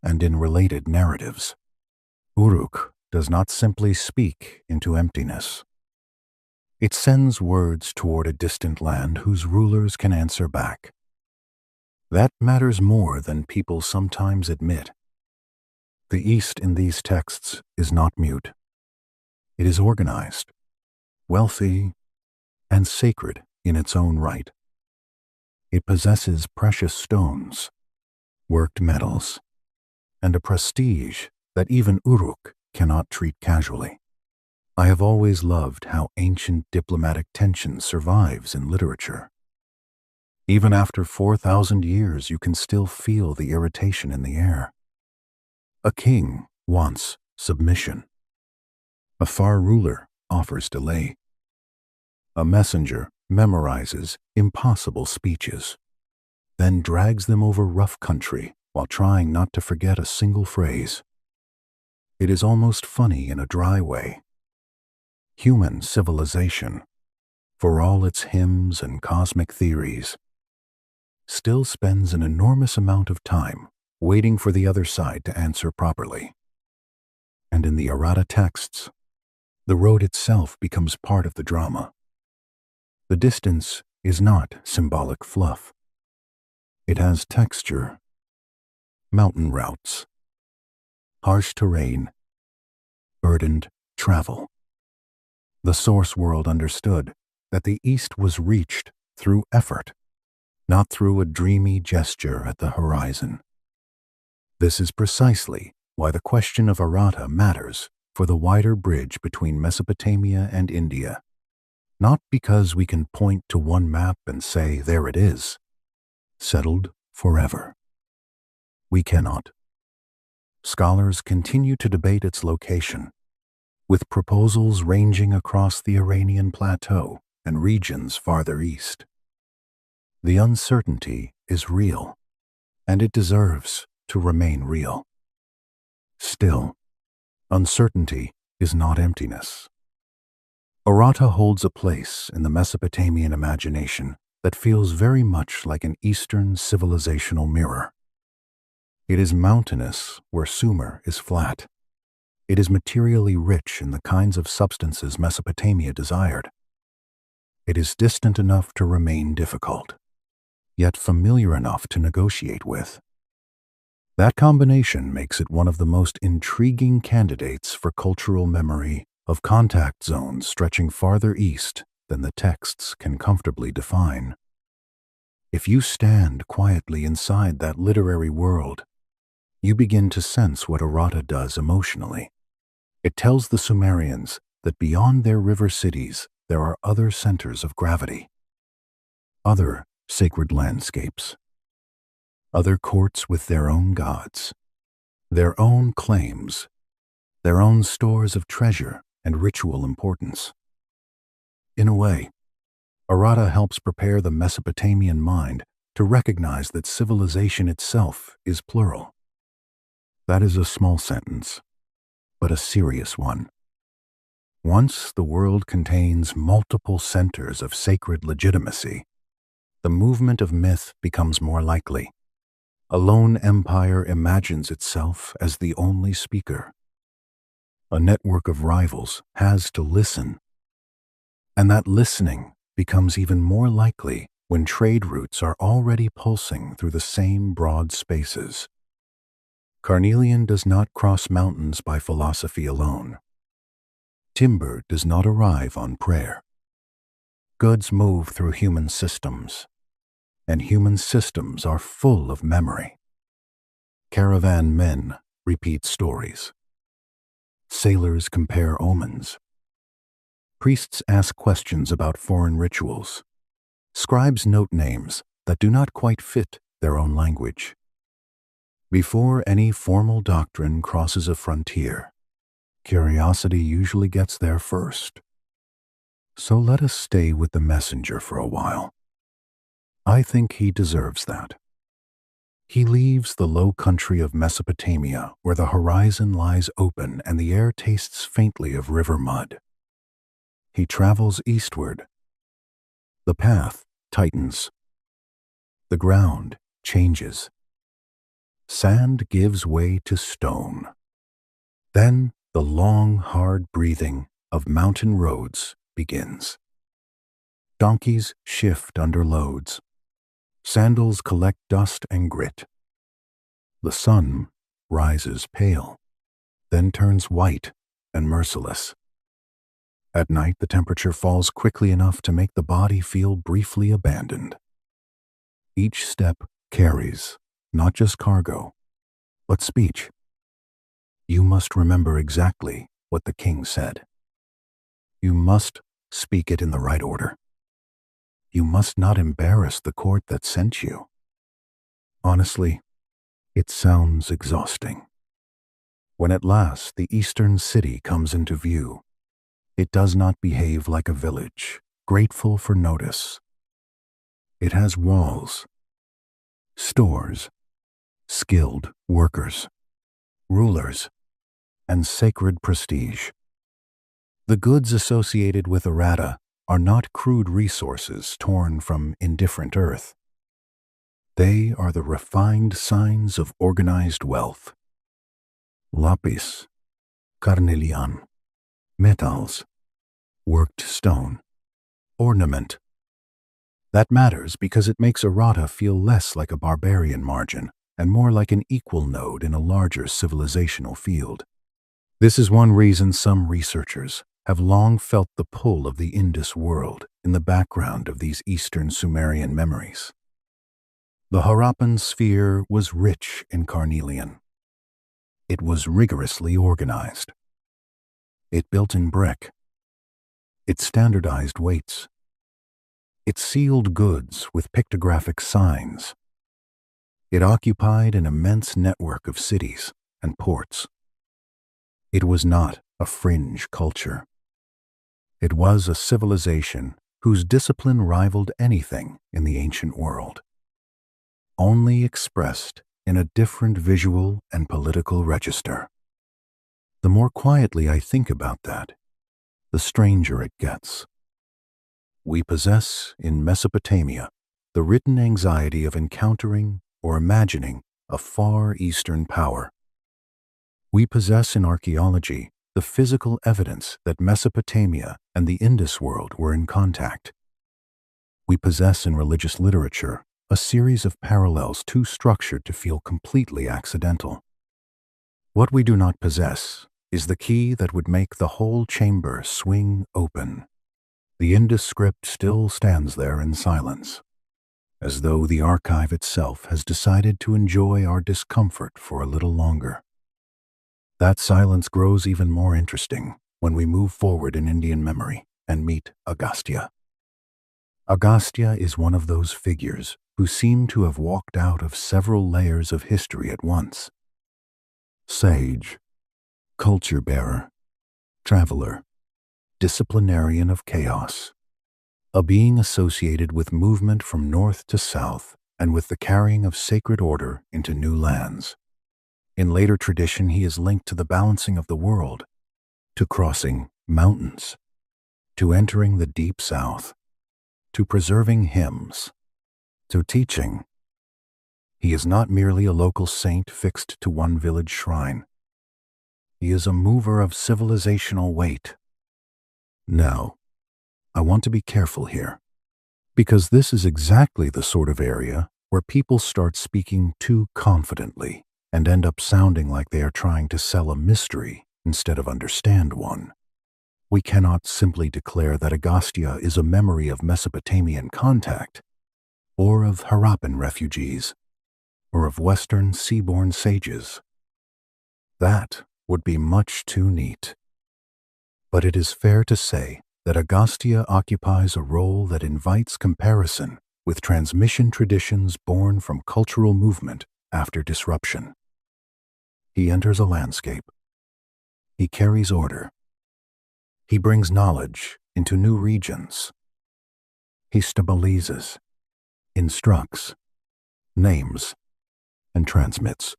and in related narratives, Uruk does not simply speak into emptiness. It sends words toward a distant land whose rulers can answer back. That matters more than people sometimes admit. The East in these texts is not mute. It is organized, wealthy, and sacred in its own right. It possesses precious stones, worked metals, and a prestige that even Uruk cannot treat casually. I have always loved how ancient diplomatic tension survives in literature. Even after 4,000 years, you can still feel the irritation in the air. A king wants submission. A far ruler offers delay. A messenger memorizes impossible speeches, then drags them over rough country while trying not to forget a single phrase. It is almost funny in a dry way. Human civilization, for all its hymns and cosmic theories, still spends an enormous amount of time waiting for the other side to answer properly. And in the errata texts, the road itself becomes part of the drama. The distance is not symbolic fluff. It has texture, mountain routes, harsh terrain, burdened travel. The source world understood that the East was reached through effort, not through a dreamy gesture at the horizon. This is precisely why the question of errata matters for the wider bridge between Mesopotamia and India. Not because we can point to one map and say, there it is, settled forever. We cannot. Scholars continue to debate its location, with proposals ranging across the Iranian plateau and regions farther east. The uncertainty is real, and it deserves to remain real. Still, uncertainty is not emptiness. Errata holds a place in the Mesopotamian imagination that feels very much like an Eastern civilizational mirror. It is mountainous where Sumer is flat. It is materially rich in the kinds of substances Mesopotamia desired. It is distant enough to remain difficult, yet familiar enough to negotiate with. That combination makes it one of the most intriguing candidates for cultural memory of contact zones stretching farther east than the texts can comfortably define. If you stand quietly inside that literary world, you begin to sense what errata does emotionally. It tells the Sumerians that beyond their river cities, there are other centers of gravity, other sacred landscapes, other courts with their own gods, their own claims, their own stores of treasure and ritual importance. In a way, errata helps prepare the Mesopotamian mind to recognize that civilization itself is plural. That is a small sentence, but a serious one. Once the world contains multiple centers of sacred legitimacy, the movement of myth becomes more likely. A lone empire imagines itself as the only speaker. A network of rivals has to listen. And that listening becomes even more likely when trade routes are already pulsing through the same broad spaces. Carnelian does not cross mountains by philosophy alone. Timber does not arrive on prayer. Goods move through human systems, and human systems are full of memory. Caravan men repeat stories. Sailors compare omens. Priests ask questions about foreign rituals. Scribes note names that do not quite fit their own language. Before any formal doctrine crosses a frontier, curiosity usually gets there first. So let us stay with the messenger for a while. I think he deserves that. He leaves the low country of Mesopotamia where the horizon lies open and the air tastes faintly of river mud. He travels eastward. The path tightens. The ground changes. Sand gives way to stone. Then the long, hard breathing of mountain roads begins. Donkeys shift under loads. Sandals collect dust and grit. The sun rises pale, then turns white and merciless. At night, the temperature falls quickly enough to make the body feel briefly abandoned. Each step carries not just cargo, but speech. You must remember exactly what the king said. You must speak it in the right order. You must not embarrass the court that sent you. Honestly, it sounds exhausting. When at last the eastern city comes into view, it does not behave like a village, grateful for notice. It has walls, stores, skilled workers, rulers, and sacred prestige. The goods associated with Errata are not crude resources torn from indifferent earth. They are the refined signs of organized wealth. Lapis, carnelian, metals, worked stone, ornament. That matters because it makes Errata feel less like a barbarian margin and more like an equal node in a larger civilizational field. This is one reason some researchers have long felt the pull of the Indus world in the background of these Eastern Sumerian memories. The Harappan sphere was rich in carnelian. It was rigorously organized. It built in brick. It standardized weights. It sealed goods with pictographic signs. It occupied an immense network of cities and ports. It was not a fringe culture. It was a civilization whose discipline rivaled anything in the ancient world, only expressed in a different visual and political register. The more quietly I think about that, the stranger it gets. We possess in Mesopotamia the written anxiety of encountering or imagining a far eastern power. We possess in archaeology the physical evidence that Mesopotamia and the Indus world were in contact. We possess in religious literature a series of parallels too structured to feel completely accidental. What we do not possess is the key that would make the whole chamber swing open. The Indus script still stands there in silence, as though the archive itself has decided to enjoy our discomfort for a little longer. That silence grows even more interesting when we move forward in Indian memory and meet Agastya. Agastya is one of those figures who seem to have walked out of several layers of history at once. Sage, culture bearer, traveler, disciplinarian of chaos, a being associated with movement from north to south and with the carrying of sacred order into new lands. In later tradition, he is linked to the balancing of the world, to crossing mountains, to entering the deep south, to preserving hymns, to teaching. He is not merely a local saint fixed to one village shrine. He is a mover of civilizational weight. Now, I want to be careful here, because this is exactly the sort of area where people start speaking too confidently and end up sounding like they are trying to sell a mystery instead of understand one. We cannot simply declare that Agastya is a memory of Mesopotamian contact, or of Harappan refugees, or of Western seaborne sages. That would be much too neat. But it is fair to say that Agastya occupies a role that invites comparison with transmission traditions born from cultural movement after disruption. He enters a landscape. He carries order. He brings knowledge into new regions. He stabilizes, instructs, names, and transmits.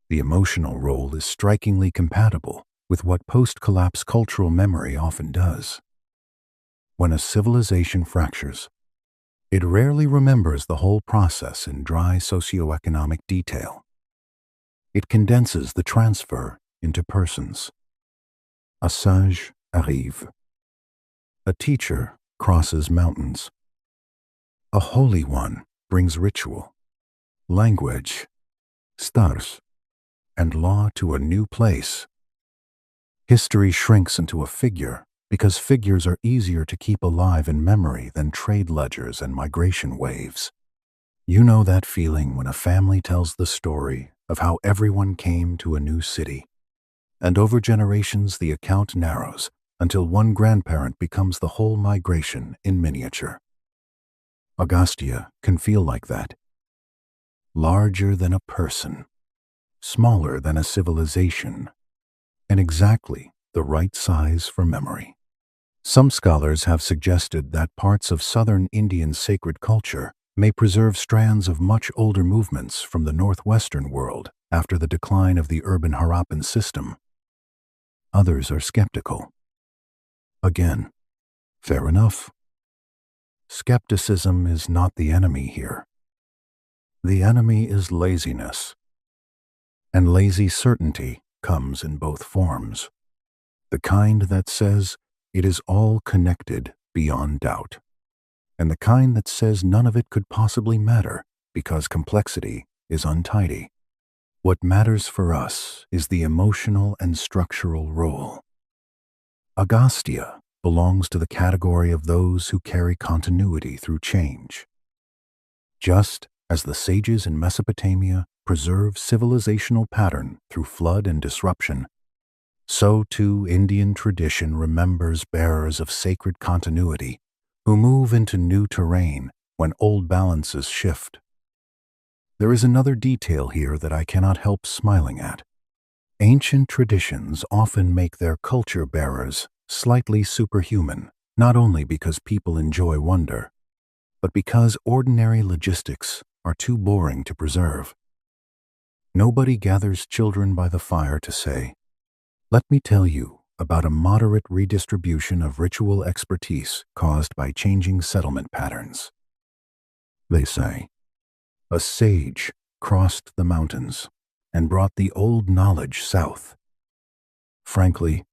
The emotional role is strikingly compatible with what post-collapse cultural memory often does. When a civilization fractures, it rarely remembers the whole process in dry socioeconomic detail. It condenses the transfer into persons. A sage arrive. A teacher crosses mountains. A holy one brings ritual, language, stars, and law to a new place. History shrinks into a figure because figures are easier to keep alive in memory than trade ledgers and migration waves. You know that feeling when a family tells the story of how everyone came to a new city, and over generations the account narrows until one grandparent becomes the whole migration in miniature. Agastya can feel like that. Larger than a person, smaller than a civilization, and exactly the right size for memory. Some scholars have suggested that parts of southern Indian sacred culture may preserve strands of much older movements from the northwestern world after the decline of the urban Harappan system. Others are skeptical. Again, fair enough. Skepticism is not the enemy here. The enemy is laziness. And lazy certainty comes in both forms. The kind that says it is all connected beyond doubt, and the kind that says none of it could possibly matter because complexity is untidy. What matters for us is the emotional and structural role. Agastya belongs to the category of those who carry continuity through change. Just as the sages in Mesopotamia preserve civilizational pattern through flood and disruption, so too Indian tradition remembers bearers of sacred continuity who move into new terrain when old balances shift. There is another detail here that I cannot help smiling at. Ancient traditions often make their culture bearers slightly superhuman, not only because people enjoy wonder, but because ordinary logistics are too boring to preserve. Nobody gathers children by the fire to say, "Let me tell you about a moderate redistribution of ritual expertise caused by changing settlement patterns." They say, "A sage crossed the mountains and brought the old knowledge south." Frankly,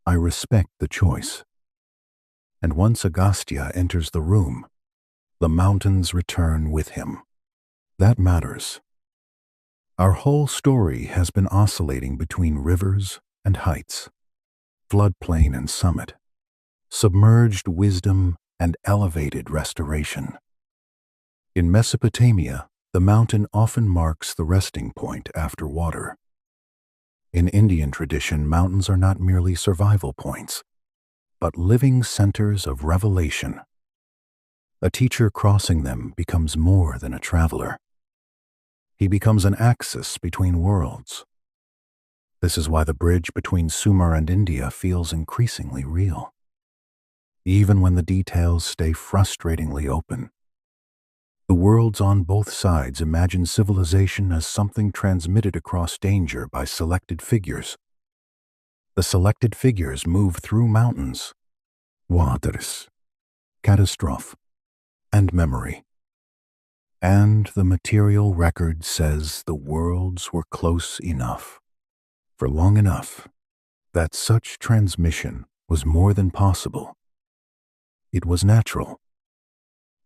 I respect the choice. And once Agastya enters the room, the mountains return with him. That matters. Our whole story has been oscillating between rivers and heights, floodplain and summit, submerged wisdom and elevated restoration. In Mesopotamia, the mountain often marks the resting point after water. In Indian tradition, mountains are not merely survival points, but living centers of revelation. A teacher crossing them becomes more than a traveler. He becomes an axis between worlds. This is why the bridge between Sumer and India feels increasingly real, even when the details stay frustratingly open. The worlds on both sides imagine civilization as something transmitted across danger by selected figures. The selected figures move through mountains, waters, catastrophe, and memory. And the material record says the worlds were close enough, for long enough, that such transmission was more than possible. It was natural.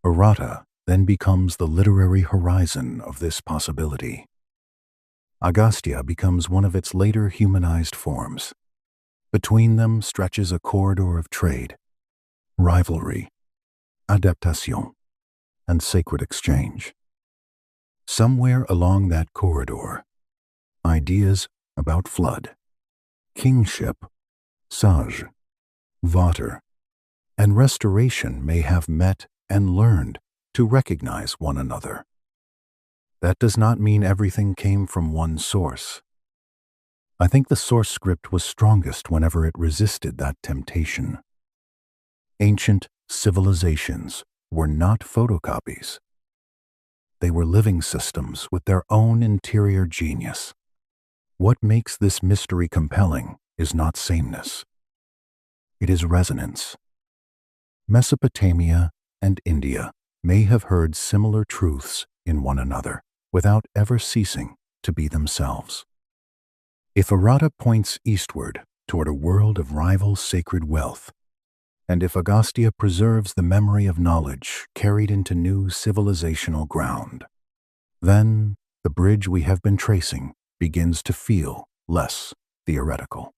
Errata then becomes the literary horizon of this possibility. Agastya becomes one of its later humanized forms. Between them stretches a corridor of trade, rivalry, adaptation, and sacred exchange. Somewhere along that corridor, ideas about flood, kingship, sage, water, and restoration may have met and learned to recognize one another. That does not mean everything came from one source. I think the source script was strongest whenever it resisted that temptation. Ancient civilizations were not photocopies. They were living systems with their own interior genius. What makes this mystery compelling is not sameness. It is resonance. Mesopotamia and India may have heard similar truths in one another without ever ceasing to be themselves. If Errata points eastward toward a world of rival sacred wealth, And if Agastya preserves the memory of knowledge carried into new civilizational ground, then the bridge we have been tracing begins to feel less theoretical.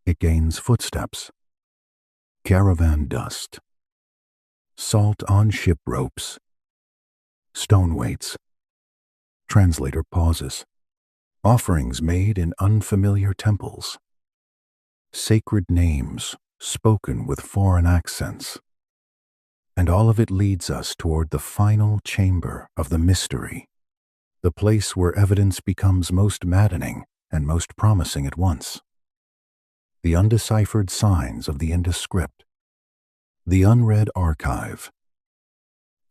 It gains footsteps, caravan dust, salt on ship ropes, stone weights, translator pauses, offerings made in unfamiliar temples, sacred names spoken with foreign accents. And all of it leads us toward the final chamber of the mystery, the place where evidence becomes most maddening and most promising at once. The undeciphered signs of the Indus script, the unread archive,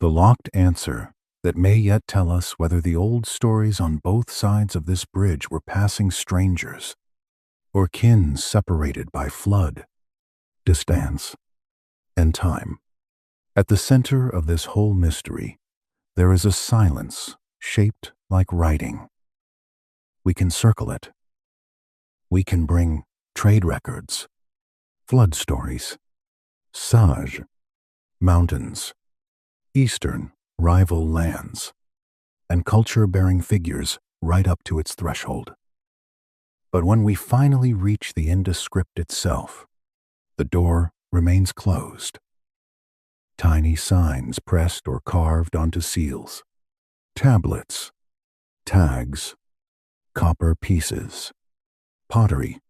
the locked answer that may yet tell us whether the old stories on both sides of this bridge were passing strangers or kin separated by flood, distance, and time. At the center of this whole mystery, there is a silence shaped like writing. We can circle it. We can bring trade records, flood stories, sage, mountains, eastern rival lands, and culture-bearing figures right up to its threshold. But when we finally reach the Indus script itself, the door remains closed. Tiny signs pressed or carved onto seals, tablets, tags, copper pieces, pottery,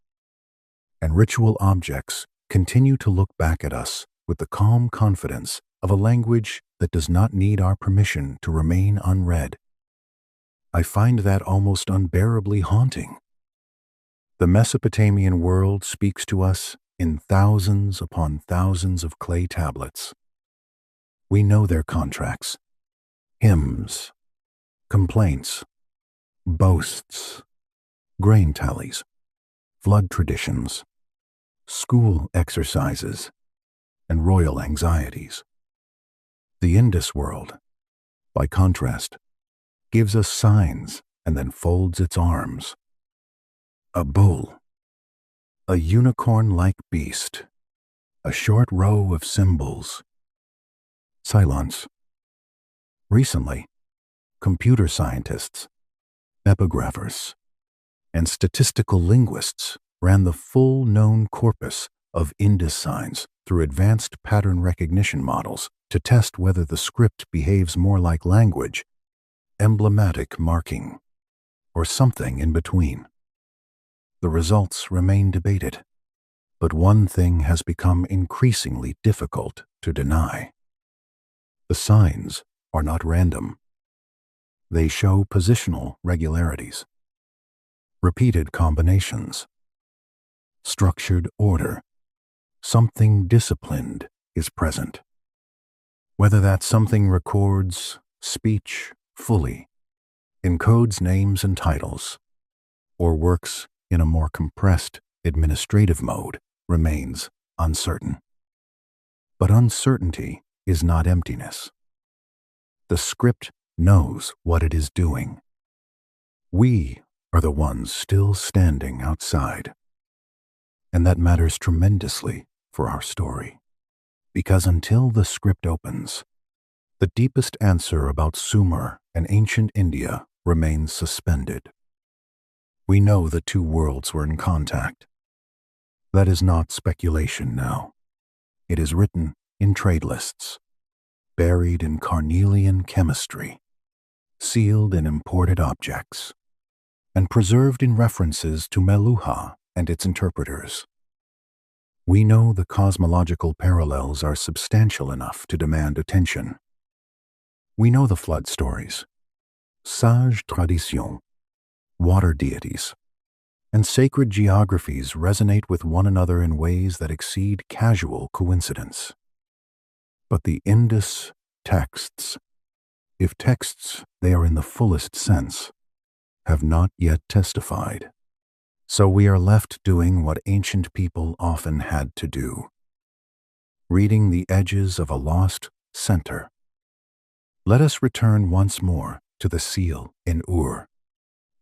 and ritual objects continue to look back at us with the calm confidence of a language that does not need our permission to remain unread. I find that almost unbearably haunting. The Mesopotamian world speaks to us in thousands upon thousands of clay tablets. We know their contracts, hymns, complaints, boasts, grain tallies, flood traditions, school exercises, and royal anxieties. The Indus world, by contrast, gives us signs and then folds its arms. A bull, a unicorn-like beast, a short row of symbols, silence. Recently, computer scientists, epigraphers, and statistical linguists ran the full known corpus of Indus signs through advanced pattern recognition models to test whether the script behaves more like language, emblematic marking, or something in between. The results remain debated, but one thing has become increasingly difficult to deny. The signs are not random. They show positional regularities, repeated combinations, structured order. Something disciplined is present. Whether that something records speech fully, encodes names and titles, or works in a more compressed administrative mode remains uncertain. But uncertainty is not emptiness. The script knows what it is doing. We are the ones still standing outside. And that matters tremendously for our story. Because until the script opens, the deepest answer about Sumer and ancient India remains suspended. We know the two worlds were in contact. That is not speculation now. It is written in trade lists, buried in carnelian chemistry, sealed in imported objects, and preserved in references to Meluha and its interpreters. We know the cosmological parallels are substantial enough to demand attention. We know the flood stories, sage tradition, water deities, and sacred geographies resonate with one another in ways that exceed casual coincidence. But the Indus texts, if texts they are in the fullest sense, have not yet testified. So we are left doing what ancient people often had to do, reading the edges of a lost center. Let us return once more to the seal in Ur,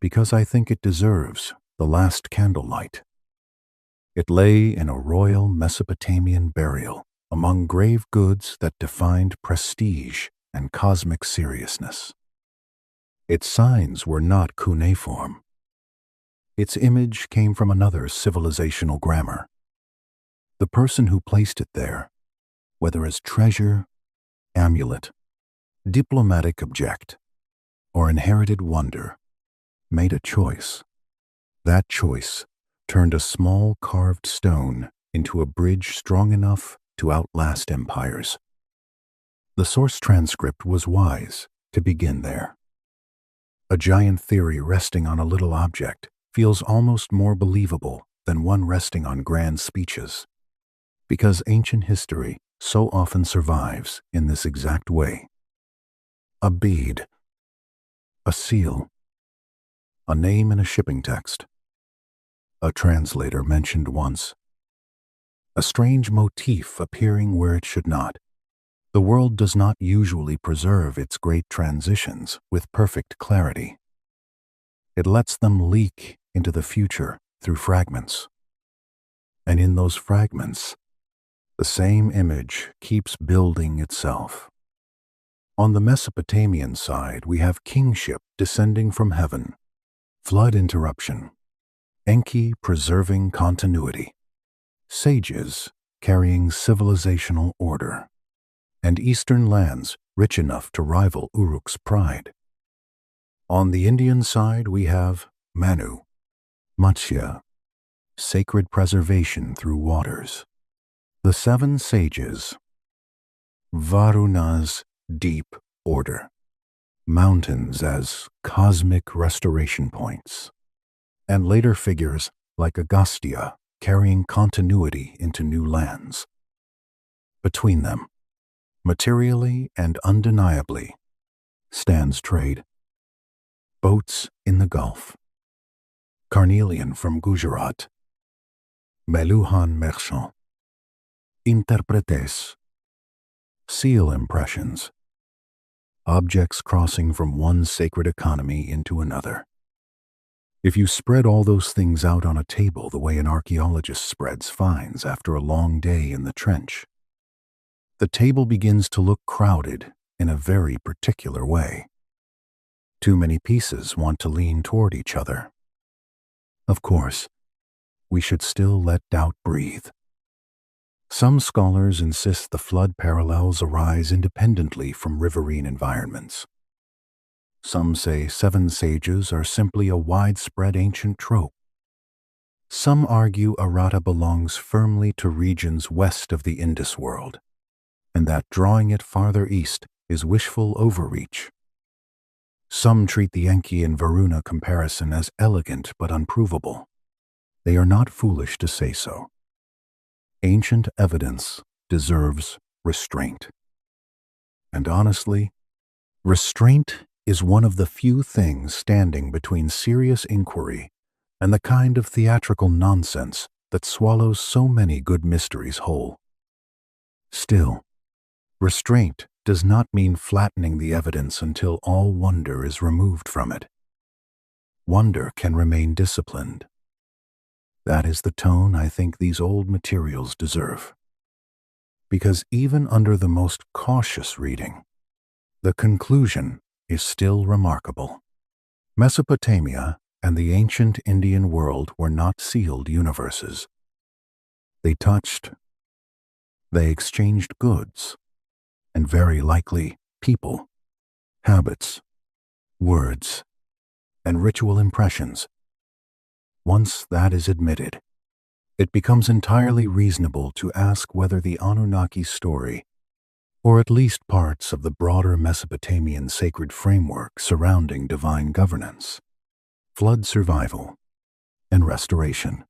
because I think it deserves the last candlelight. It lay in a royal Mesopotamian burial among grave goods that defined prestige and cosmic seriousness. Its signs were not cuneiform. Its image came from another civilizational grammar. The person who placed it there, whether as treasure, amulet, diplomatic object, or inherited wonder, made a choice. That choice turned a small carved stone into a bridge strong enough to outlast empires. The source transcript was wise to begin there. A giant theory resting on a little object feels almost more believable than one resting on grand speeches, because ancient history so often survives in this exact way. A bead, a seal, a name in a shipping text, a translator mentioned once, a strange motif appearing where it should not. The world does not usually preserve its great transitions with perfect clarity. It lets them leak into the future through fragments. And in those fragments, the same image keeps building itself. On the Mesopotamian side, we have kingship descending from heaven, flood interruption, Enki preserving continuity, sages carrying civilizational order, and eastern lands rich enough to rival Uruk's pride. On the Indian side, we have Manu, Matsya, sacred preservation through waters, the seven sages, Varuna's deep order, mountains as cosmic restoration points, and later figures like Agastya carrying continuity into new lands. Between them, materially and undeniably, stands trade. Boats in the Gulf, carnelian from Gujarat, Meluhan Merchant, interpretes, seal impressions, objects crossing from one sacred economy into another. If you spread all those things out on a table the way an archaeologist spreads finds after a long day in the trench, the table begins to look crowded in a very particular way. Too many pieces want to lean toward each other. Of course, we should still let doubt breathe. Some scholars insist the flood parallels arise independently from riverine environments. Some say seven sages are simply a widespread ancient trope. Some argue Aratta belongs firmly to regions west of the Indus world, and that drawing it farther east is wishful overreach. Some treat the Enki and Varuna comparison as elegant but unprovable. They are not foolish to say so. Ancient evidence deserves restraint. And honestly, restraint is one of the few things standing between serious inquiry and the kind of theatrical nonsense that swallows so many good mysteries whole. Still, restraint does not mean flattening the evidence until all wonder is removed from it. Wonder can remain disciplined. That is the tone I think these old materials deserve. Because even under the most cautious reading, the conclusion is still remarkable. Mesopotamia and the ancient Indian world were not sealed universes. They touched, they exchanged goods, and very likely people, habits, words, and ritual impressions. Once that is admitted, it becomes entirely reasonable to ask whether the Anunnaki story, or at least parts of the broader Mesopotamian sacred framework surrounding divine governance, flood survival, and restoration,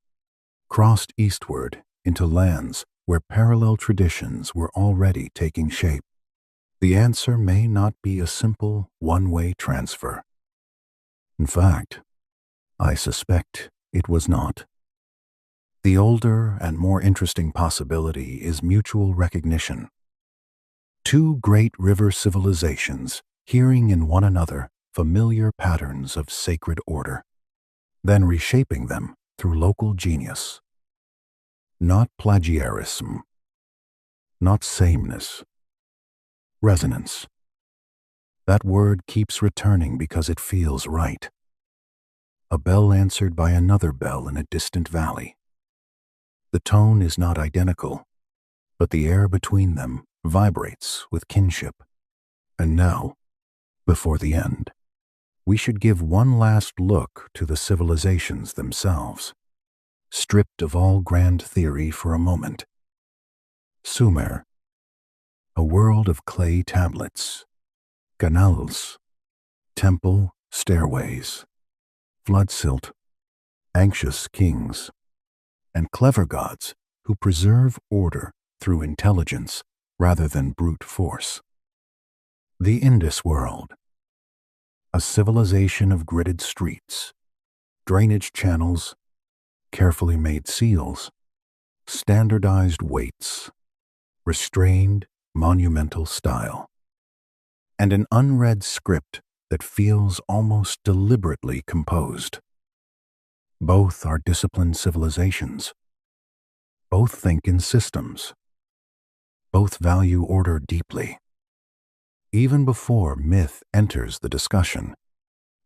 crossed eastward into lands where parallel traditions were already taking shape. The answer may not be a simple one-way transfer. In fact, I suspect it was not. The older and more interesting possibility is mutual recognition. Two great river civilizations hearing in one another familiar patterns of sacred order, then reshaping them through local genius. Not plagiarism, not sameness, resonance. That word keeps returning because it feels right. A bell answered by another bell in a distant valley. The tone is not identical, but the air between them vibrates with kinship. And now, before the end, we should give one last look to the civilizations themselves, stripped of all grand theory for a moment. Sumer, a world of clay tablets, canals, temple stairways, flood silt, anxious kings, and clever gods who preserve order through intelligence rather than brute force. The Indus world, a civilization of gridded streets, drainage channels, carefully made seals, standardized weights, restrained, monumental style, and an unread script that feels almost deliberately composed. Both are disciplined civilizations. Both think in systems. Both value order deeply. Even before myth enters the discussion,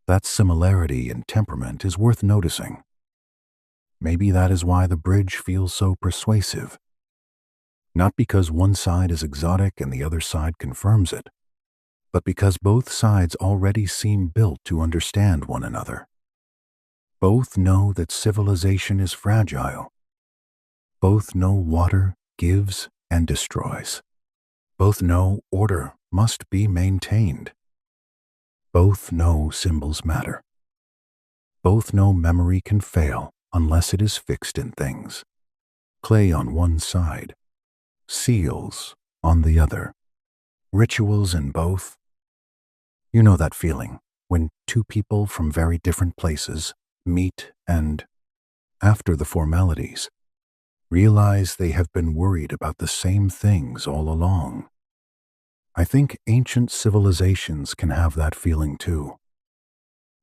that similarity in temperament is worth noticing. Maybe that is why the bridge feels so persuasive. Not because one side is exotic and the other side confirms it, but because both sides already seem built to understand one another. Both know that civilization is fragile. Both know water gives and destroys. Both know order must be maintained. Both know symbols matter. Both know memory can fail unless it is fixed in things. Clay on one side, seals on the other, rituals in both. You know that feeling when two people from very different places meet and, after the formalities, realize they have been worried about the same things all along. I think ancient civilizations can have that feeling too.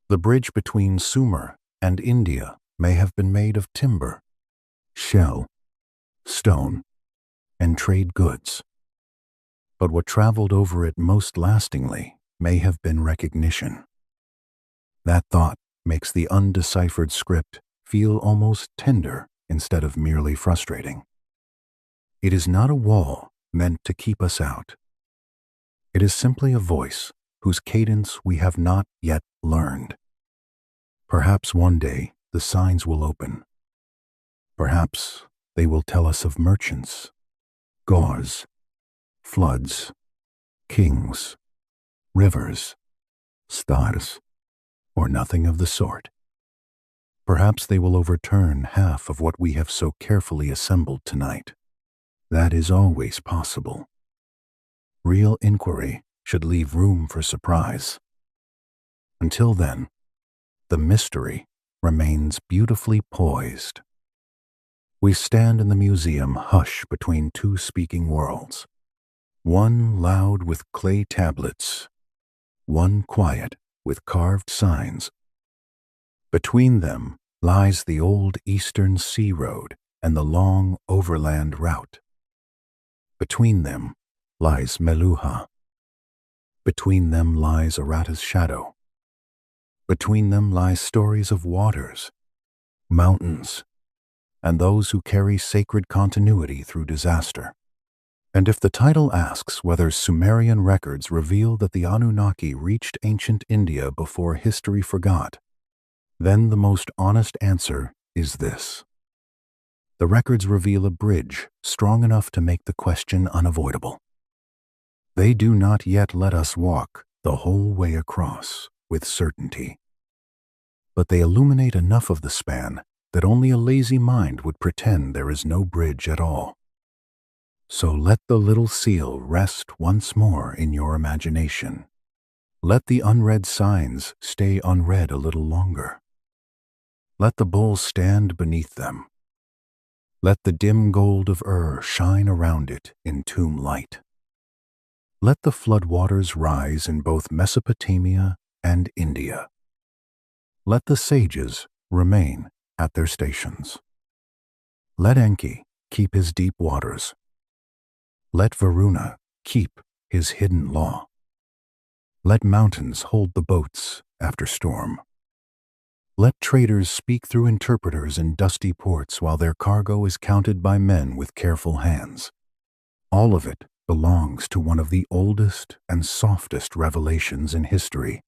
The bridge between Sumer and India may have been made of timber, shell, stone, and trade goods. But what traveled over it most lastingly may have been recognition. That thought makes the undeciphered script feel almost tender instead of merely frustrating. It is not a wall meant to keep us out. It is simply a voice whose cadence we have not yet learned. Perhaps one day the signs will open. Perhaps they will tell us of merchants, gauze, floods, kings, rivers, stars, or nothing of the sort. Perhaps they will overturn half of what we have so carefully assembled tonight. That is always possible. Real inquiry should leave room for surprise. Until then, the mystery remains beautifully poised. We stand in the museum hush between two speaking worlds, one loud with clay tablets, one quiet with carved signs. Between them lies the old eastern sea road and the long overland route. Between them lies Meluha. Between them lies Arata's shadow. Between them lie stories of waters, mountains, and those who carry sacred continuity through disaster. And if the title asks whether Sumerian records reveal that the Anunnaki reached ancient India before history forgot, then the most honest answer is this. The records reveal a bridge strong enough to make the question unavoidable. They do not yet let us walk the whole way across with certainty, but they illuminate enough of the span that only a lazy mind would pretend there is no bridge at all. So let the little seal rest once more in your imagination. Let the unread signs stay unread a little longer. Let the bowl stand beneath them. Let the dim gold of shine around it in tomb light. Let the floodwaters rise in both Mesopotamia and India. Let the sages remain at their stations. Let Enki keep his deep waters. Let Varuna keep his hidden law. Let mountains hold the boats after storm. Let traders speak through interpreters in dusty ports while their cargo is counted by men with careful hands. All of it belongs to one of the oldest and softest revelations in history,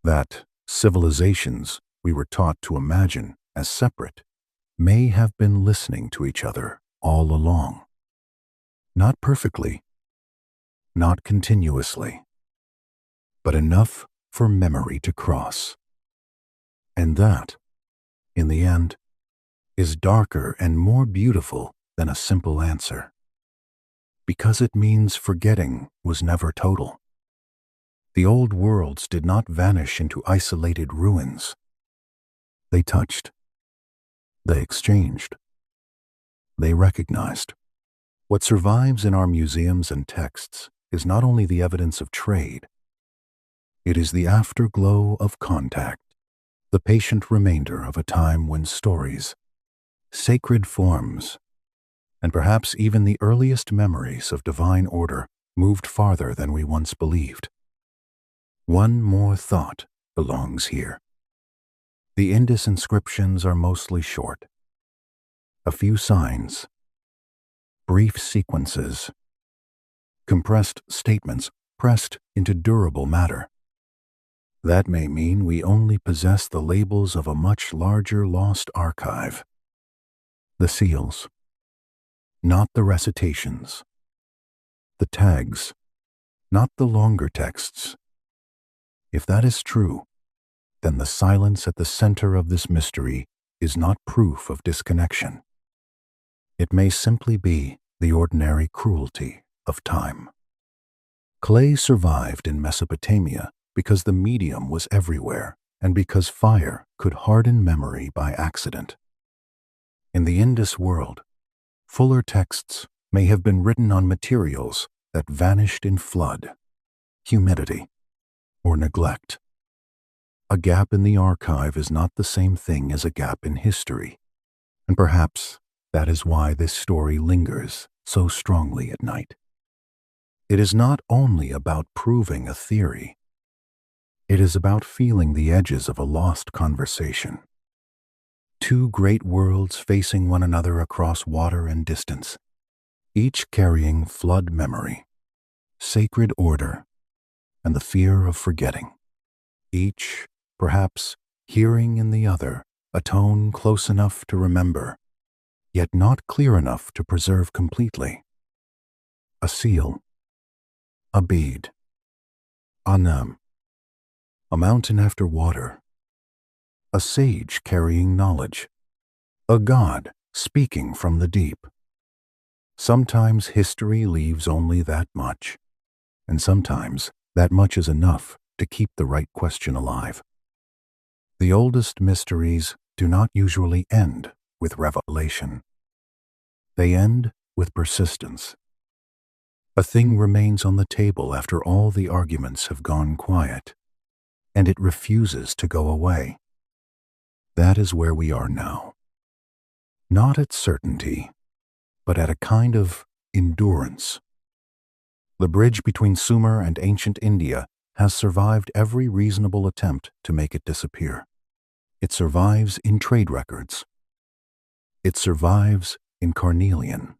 that civilizations we were taught to imagine as separate may have been listening to each other all along. Not perfectly, not continuously, but enough for memory to cross. And that, in the end, is darker and more beautiful than a simple answer, because it means forgetting was never total. The old worlds did not vanish into isolated ruins. They touched. They exchanged. They recognized. What survives in our museums and texts is not only the evidence of trade, it is the afterglow of contact, the patient remainder of a time when stories, sacred forms, and perhaps even the earliest memories of divine order moved farther than we once believed. One more thought belongs here. The Indus inscriptions are mostly short. A few signs, brief sequences, compressed statements pressed into durable matter. That may mean we only possess the labels of a much larger lost archive. The seals, not the recitations. The tags, not the longer texts. If that is true, then the silence at the center of this mystery is not proof of disconnection. It may simply be the ordinary cruelty of time. Clay survived in Mesopotamia because the medium was everywhere and because fire could harden memory by accident. In the Indus world, fuller texts may have been written on materials that vanished in flood, humidity, or neglect. A gap in the archive is not the same thing as a gap in history, and perhaps that is why this story lingers so strongly at night. It is not only about proving a theory. It is about feeling the edges of a lost conversation. Two great worlds facing one another across water and distance, each carrying flood memory, sacred order, and the fear of forgetting. Each, perhaps, hearing in the other a tone close enough to remember, yet not clear enough to preserve completely. A seal, a bead, Anam, a mountain after water, a sage carrying knowledge, a god speaking from the deep. Sometimes history leaves only that much, and sometimes that much is enough to keep the right question alive. The oldest mysteries do not usually end with revelation. They end with persistence. A thing remains on the table after all the arguments have gone quiet, and it refuses to go away. That is where we are now. Not at certainty, but at a kind of endurance. The bridge between Sumer and ancient India has survived every reasonable attempt to make it disappear. It survives in trade records. It survives in carnelian.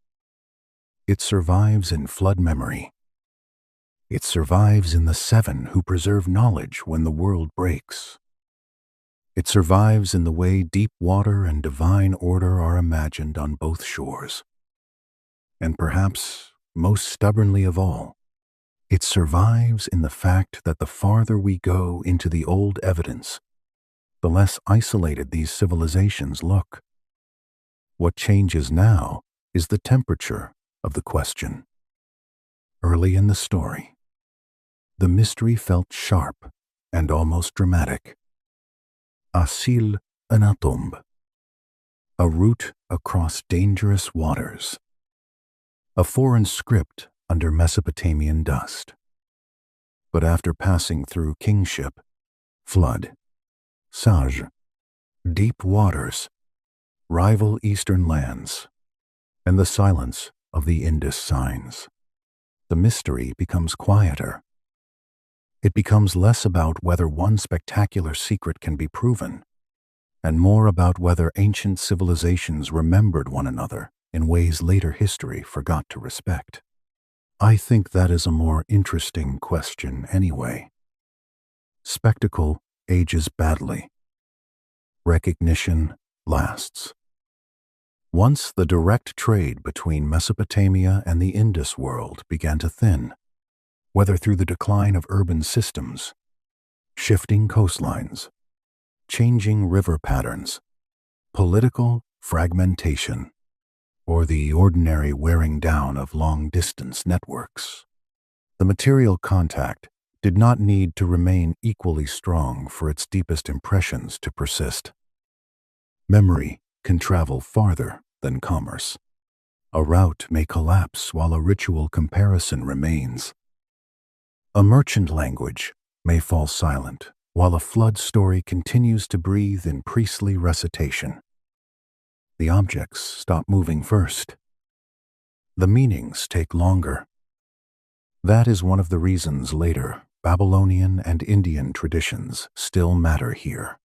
It survives in flood memory. It survives in the seven who preserve knowledge when the world breaks. It survives in the way deep water and divine order are imagined on both shores. And perhaps, most stubbornly of all, it survives in the fact that the farther we go into the old evidence, the less isolated these civilizations look. What changes now is the temperature of the question. Early in the story, the mystery felt sharp and almost dramatic. Asil anatomb, a route across dangerous waters, a foreign script under Mesopotamian dust. But after passing through kingship, flood, Saj, deep waters, rival eastern lands, and the silence of the Indus signs. The mystery becomes quieter. It becomes less about whether one spectacular secret can be proven, and more about whether ancient civilizations remembered one another in ways later history forgot to respect. I think that is a more interesting question anyway. Spectacle ages badly. Recognition lasts. Once the direct trade between Mesopotamia and the Indus world began to thin, whether through the decline of urban systems, shifting coastlines, changing river patterns, political fragmentation, or the ordinary wearing down of long-distance networks, the material contact did not need to remain equally strong for its deepest impressions to persist. Memory can travel farther than commerce. A route may collapse while a ritual comparison remains. A merchant language may fall silent while a flood story continues to breathe in priestly recitation. The objects stop moving first. The meanings take longer. That is one of the reasons later Babylonian and Indian traditions still matter here.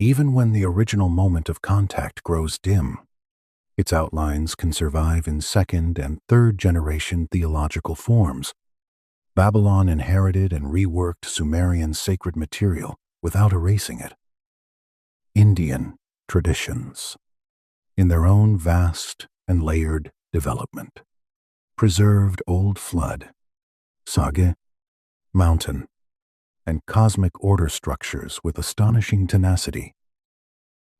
Even when the original moment of contact grows dim, its outlines can survive in second and third generation theological forms. Babylon inherited and reworked Sumerian sacred material without erasing it. Indian traditions, in their own vast and layered development, preserved old flood, sage, mountain, and cosmic order structures with astonishing tenacity.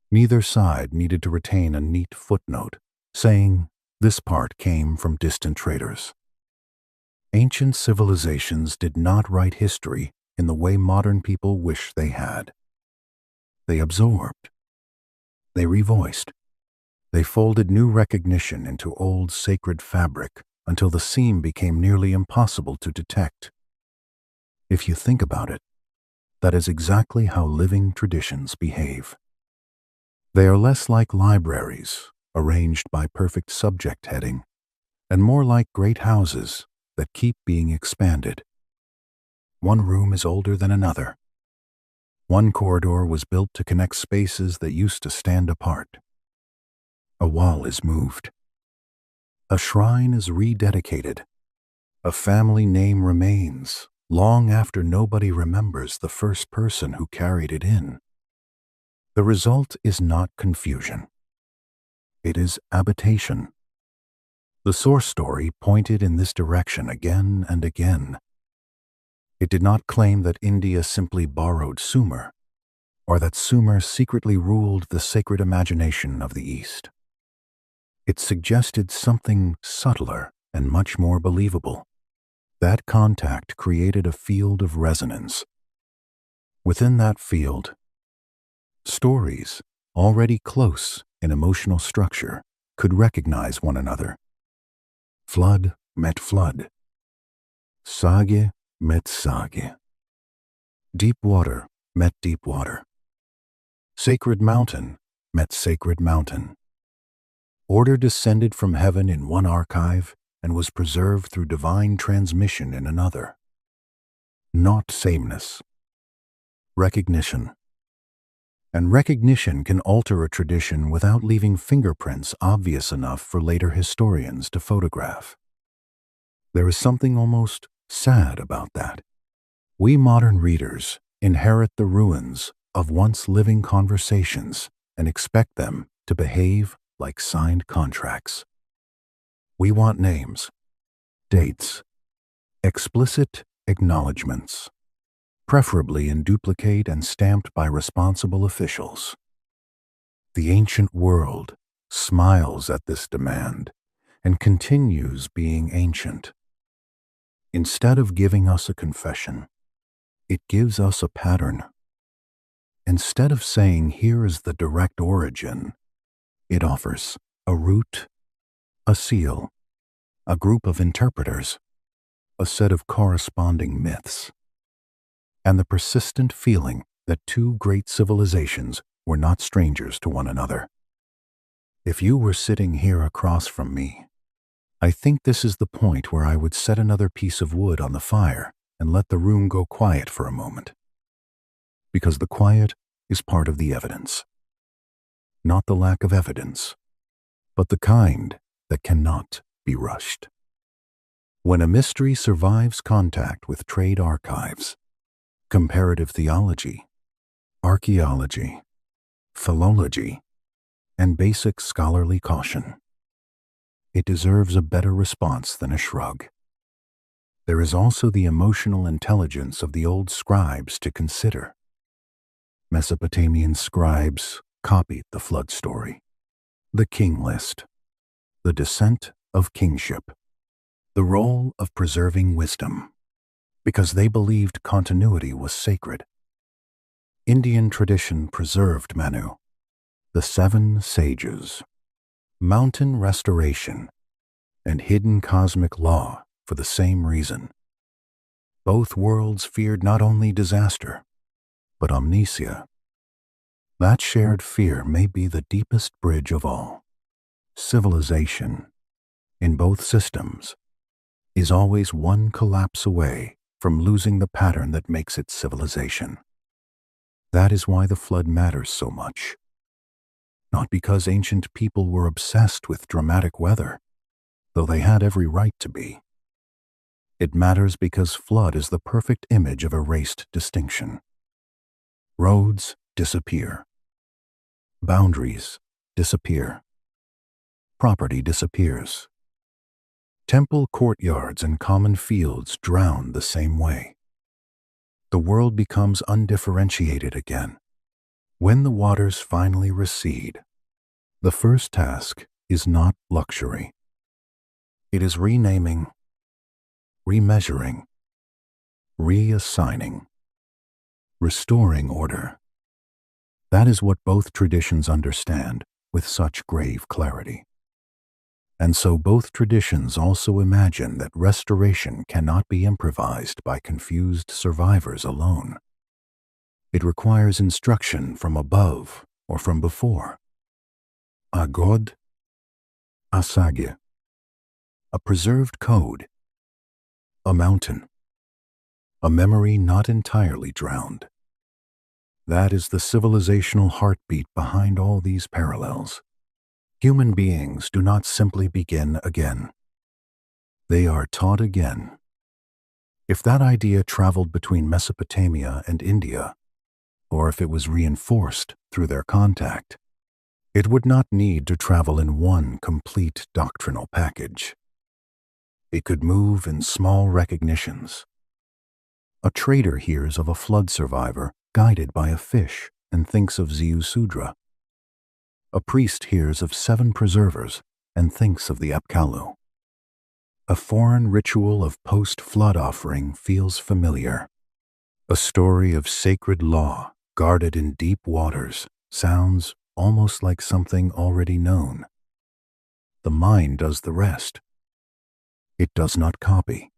Neither side needed to retain a neat footnote saying this part came from distant traders. Ancient civilizations did not write history in the way modern people wish they had. They absorbed. They revoiced. They folded new recognition into old sacred fabric until the seam became nearly impossible to detect. If you think about it, that is exactly how living traditions behave. They are less like libraries, arranged by perfect subject heading, and more like great houses that keep being expanded. One room is older than another. One corridor was built to connect spaces that used to stand apart. A wall is moved. A shrine is rededicated. A family name remains long after nobody remembers the first person who carried it in. The result is not confusion. It is habitation. The source story pointed in this direction again and again. It did not claim that India simply borrowed Sumer, or that Sumer secretly ruled the sacred imagination of the East. It suggested something subtler and much more believable. That contact created a field of resonance. Within that field, stories, already close in emotional structure, could recognize one another. Flood met flood. Sage met sage. Deep water met deep water. Sacred mountain met sacred mountain. Order descended from heaven in one archive and was preserved through divine transmission in another. Not sameness. Recognition. And recognition can alter a tradition without leaving fingerprints obvious enough for later historians to photograph. There is something almost sad about that. We modern readers inherit the ruins of once living conversations and expect them to behave like signed contracts. We want names, dates, explicit acknowledgments, preferably in duplicate and stamped by responsible officials. The ancient world smiles at this demand and continues being ancient. Instead of giving us a confession, it gives us a pattern. Instead of saying, here is the direct origin, it offers a root, a seal, a group of interpreters, a set of corresponding myths, and the persistent feeling that two great civilizations were not strangers to one another. If you were sitting here across from me, I think this is the point where I would set another piece of wood on the fire and let the room go quiet for a moment. Because the quiet is part of the evidence. Not the lack of evidence, but the kind that cannot be rushed. When a mystery survives contact with trade archives, comparative theology, archaeology, philology, and basic scholarly caution, it deserves a better response than a shrug. There is also the emotional intelligence of the old scribes to consider. Mesopotamian scribes copied the flood story, the king list, the descent of kingship, the role of preserving wisdom, because they believed continuity was sacred. Indian tradition preserved Manu, the 7 sages, mountain restoration, and hidden cosmic law for the same reason. Both worlds feared not only disaster, but omniscia. That shared fear may be the deepest bridge of all. Civilization, in both systems, is always one collapse away from losing the pattern that makes it civilization. That is why the flood matters so much. Not because ancient people were obsessed with dramatic weather, though they had every right to be. It matters because flood is the perfect image of erased distinction. Roads disappear. Boundaries disappear. Property disappears. Temple courtyards and common fields drown the same way. The world becomes undifferentiated again. When the waters finally recede, the first task is not luxury. It is renaming, remeasuring, reassigning, restoring order. That is what both traditions understand with such grave clarity. And so both traditions also imagine that restoration cannot be improvised by confused survivors alone. It requires instruction from above or from before. Agod, Asagya, a preserved code, a mountain, a memory not entirely drowned. That is the civilizational heartbeat behind all these parallels. Human beings do not simply begin again. They are taught again. If that idea traveled between Mesopotamia and India, or if it was reinforced through their contact, it would not need to travel in one complete doctrinal package. It could move in small recognitions. A trader hears of a flood survivor guided by a fish and thinks of Ziusudra. A priest hears of 7 preservers and thinks of the Apkallu. A foreign ritual of post-flood offering feels familiar. A story of sacred law guarded in deep waters sounds almost like something already known. The mind does the rest. It does not copy.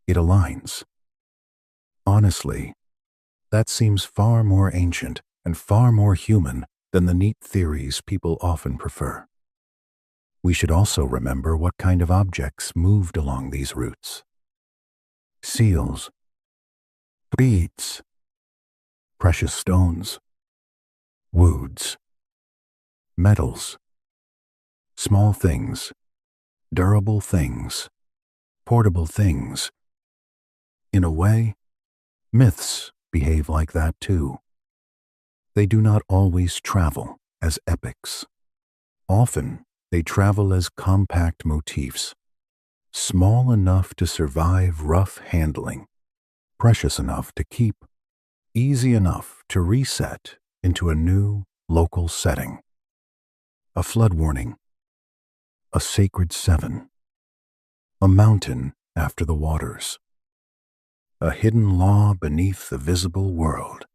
It aligns. Honestly, that seems far more ancient and far more human than the neat theories people often prefer. We should also remember what kind of objects moved along these routes. Seals, beads, precious stones, woods, metals, small things, durable things, portable things. In a way, myths behave like that too. They do not always travel as epics. Often, they travel as compact motifs, small enough to survive rough handling, precious enough to keep, easy enough to reset into a new local setting. A flood warning, a sacred 7, a mountain after the waters, a hidden law beneath the visible world.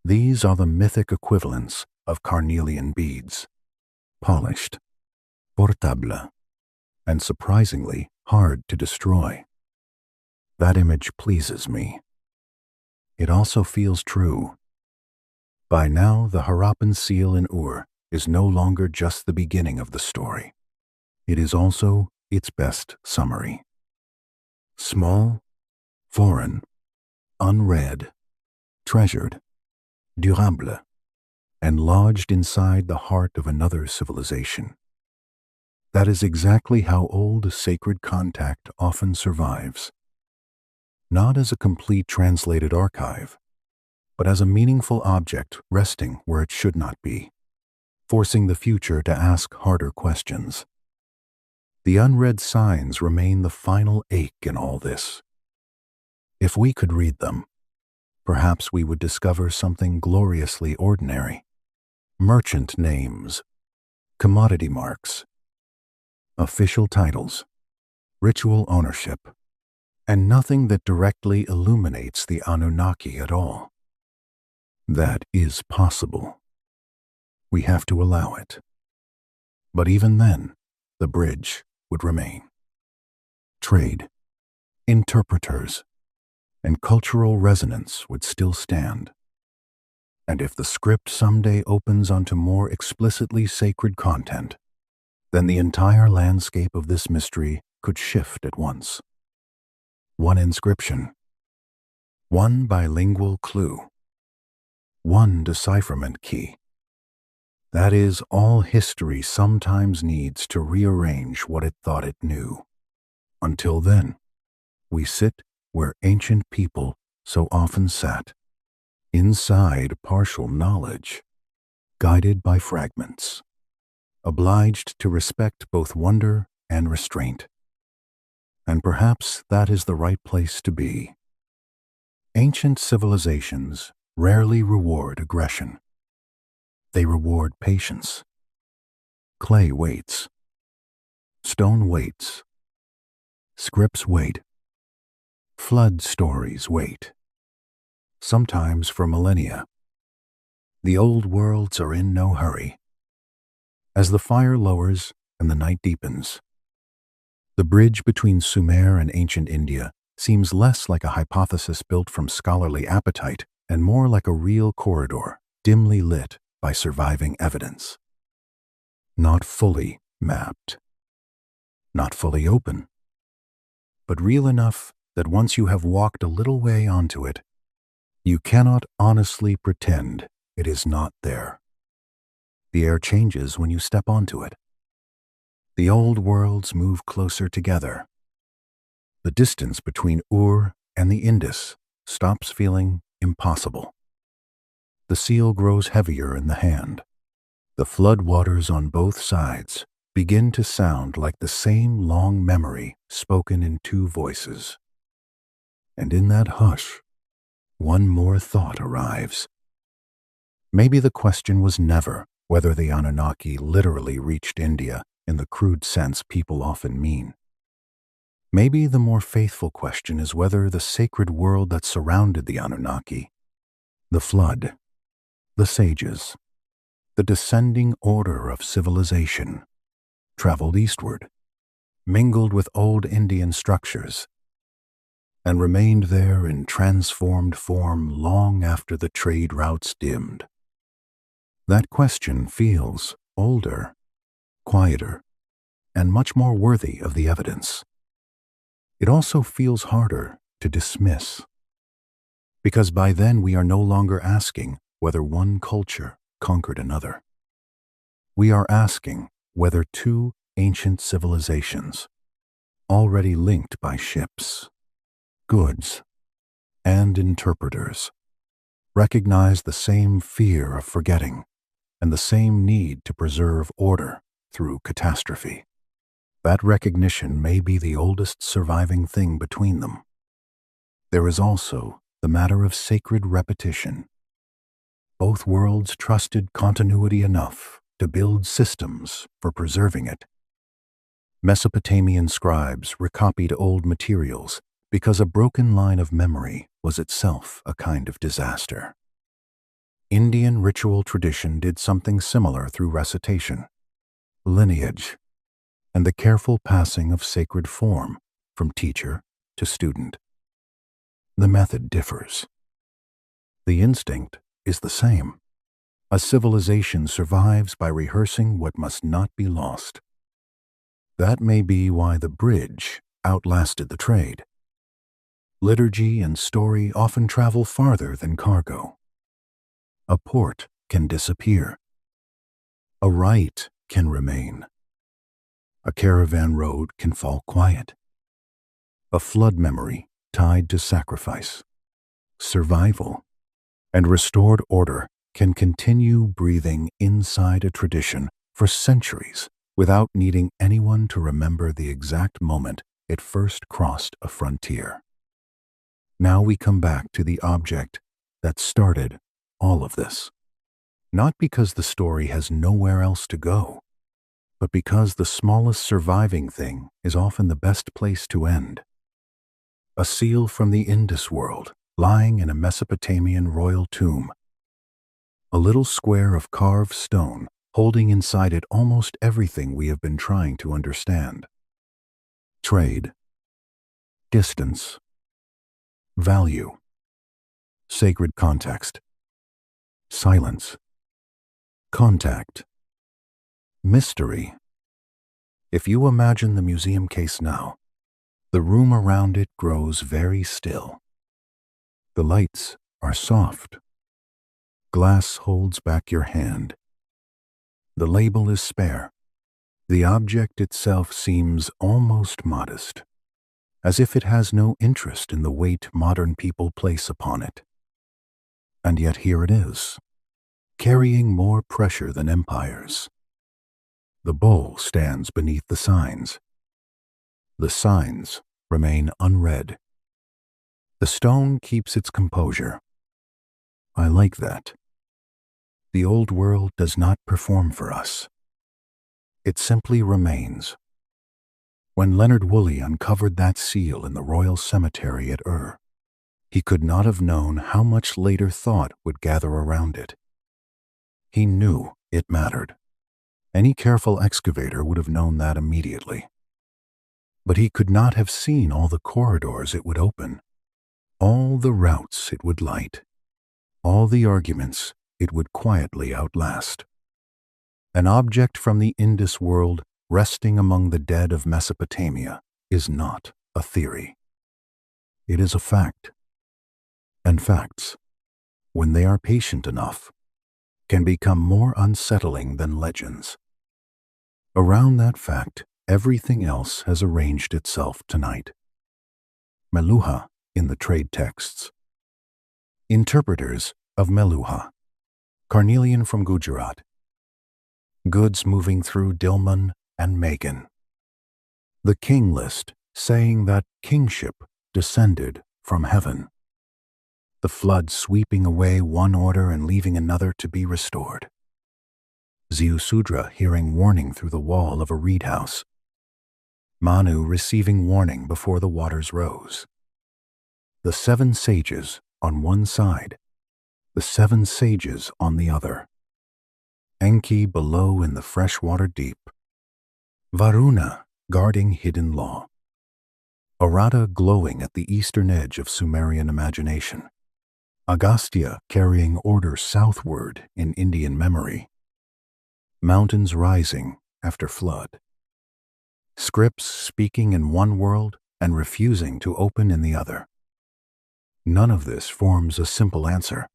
These are the mythic equivalents of carnelian beads, polished, portable, and surprisingly hard to destroy. That image pleases me. It also feels true. By now, the Harappan seal in Ur is no longer just the beginning of the story. It is also its best summary. Small, foreign, unread, treasured, durable, and lodged inside the heart of another civilization. That is exactly how old sacred contact often survives. Not as a complete translated archive, but as a meaningful object resting where it should not be, forcing the future to ask harder questions. The unread signs remain the final ache in all this. If we could read them, perhaps we would discover something gloriously ordinary. Merchant names, commodity marks, official titles, ritual ownership, and nothing that directly illuminates the Anunnaki at all. That is possible. We have to allow it. But even then, the bridge would remain. Trade, interpreters, and cultural resonance would still stand. And if the script someday opens onto more explicitly sacred content, then the entire landscape of this mystery could shift at once. One inscription, one bilingual clue, one decipherment key. That is all history sometimes needs to rearrange what it thought it knew. Until then, we sit where ancient people so often sat, inside partial knowledge, guided by fragments, obliged to respect both wonder and restraint. And perhaps that is the right place to be. Ancient civilizations rarely reward aggression. They reward patience. Clay waits. Stone waits. Scripts wait. Flood stories wait. Sometimes for millennia. The old worlds are in no hurry. As the fire lowers and the night deepens, the bridge between Sumer and ancient India seems less like a hypothesis built from scholarly appetite and more like a real corridor, dimly lit by surviving evidence. Not fully mapped. Not fully open. But real enough that once you have walked a little way onto it, you cannot honestly pretend it is not there. The air changes when you step onto it. The old worlds move closer together. The distance between Ur and the Indus stops feeling impossible. The seal grows heavier in the hand. The flood waters on both sides begin to sound like the same long memory spoken in two voices. And in that hush, one more thought arrives. Maybe the question was never whether the Anunnaki literally reached India in the crude sense people often mean. Maybe the more faithful question is whether the sacred world that surrounded the Anunnaki, the flood, the sages, the descending order of civilization, traveled eastward, mingled with old Indian structures, and remained there in transformed form long after the trade routes dimmed. That question feels older, quieter, and much more worthy of the evidence. It also feels harder to dismiss, because by then we are no longer asking whether one culture conquered another. We are asking whether two ancient civilizations, already linked by ships, goods, and interpreters, recognize the same fear of forgetting and the same need to preserve order through catastrophe. That recognition may be the oldest surviving thing between them. There is also the matter of sacred repetition. Both worlds trusted continuity enough to build systems for preserving it. Mesopotamian scribes recopied old materials because a broken line of memory was itself a kind of disaster. Indian ritual tradition did something similar through recitation, lineage, and the careful passing of sacred form from teacher to student. The method differs. The instinct is the same. A civilization survives by rehearsing what must not be lost. That may be why the bridge outlasted the trade. Liturgy and story often travel farther than cargo. A port can disappear. A rite can remain. A caravan road can fall quiet. A flood memory tied to sacrifice, survival, and restored order can continue breathing inside a tradition for centuries without needing anyone to remember the exact moment it first crossed a frontier. Now we come back to the object that started all of this. Not because the story has nowhere else to go, but because the smallest surviving thing is often the best place to end. A seal from the Indus world lying in a Mesopotamian royal tomb. A little square of carved stone holding inside it almost everything we have been trying to understand. Trade, distance, value, sacred context, silence, contact, mystery. If you imagine the museum case now, the room around it grows very still. The lights are soft. Glass holds back your hand. The label is spare. The object itself seems almost modest, as if it has no interest in the weight modern people place upon it. And yet here it is, carrying more pressure than empires. The bowl stands beneath the signs. The signs remain unread. The stone keeps its composure. I like that. The old world does not perform for us. It simply remains. When Leonard Woolley uncovered that seal in the royal cemetery at Ur, he could not have known how much later thought would gather around it. He knew it mattered. Any careful excavator would have known that immediately. But he could not have seen all the corridors it would open, all the routes it would light, all the arguments it would quietly outlast. An object from the Indus world resting among the dead of Mesopotamia is not a theory. It is a fact. And facts, when they are patient enough, can become more unsettling than legends. Around that fact, everything else has arranged itself tonight. Meluha in the trade texts. Interpreters of Meluha. Carnelian from Gujarat. Goods moving through Dilmun and Megan. The king list saying that kingship descended from heaven. The flood sweeping away one order and leaving another to be restored. Ziusudra hearing warning through the wall of a reed house. Manu receiving warning before the waters rose. The 7 sages on one side, the 7 sages on the other. Enki below in the freshwater deep. Varuna guarding hidden law. Arata glowing at the eastern edge of Sumerian imagination. Agastya carrying order southward in Indian memory. Mountains rising after flood. Scripts speaking in one world and refusing to open in the other. None of this forms a simple answer.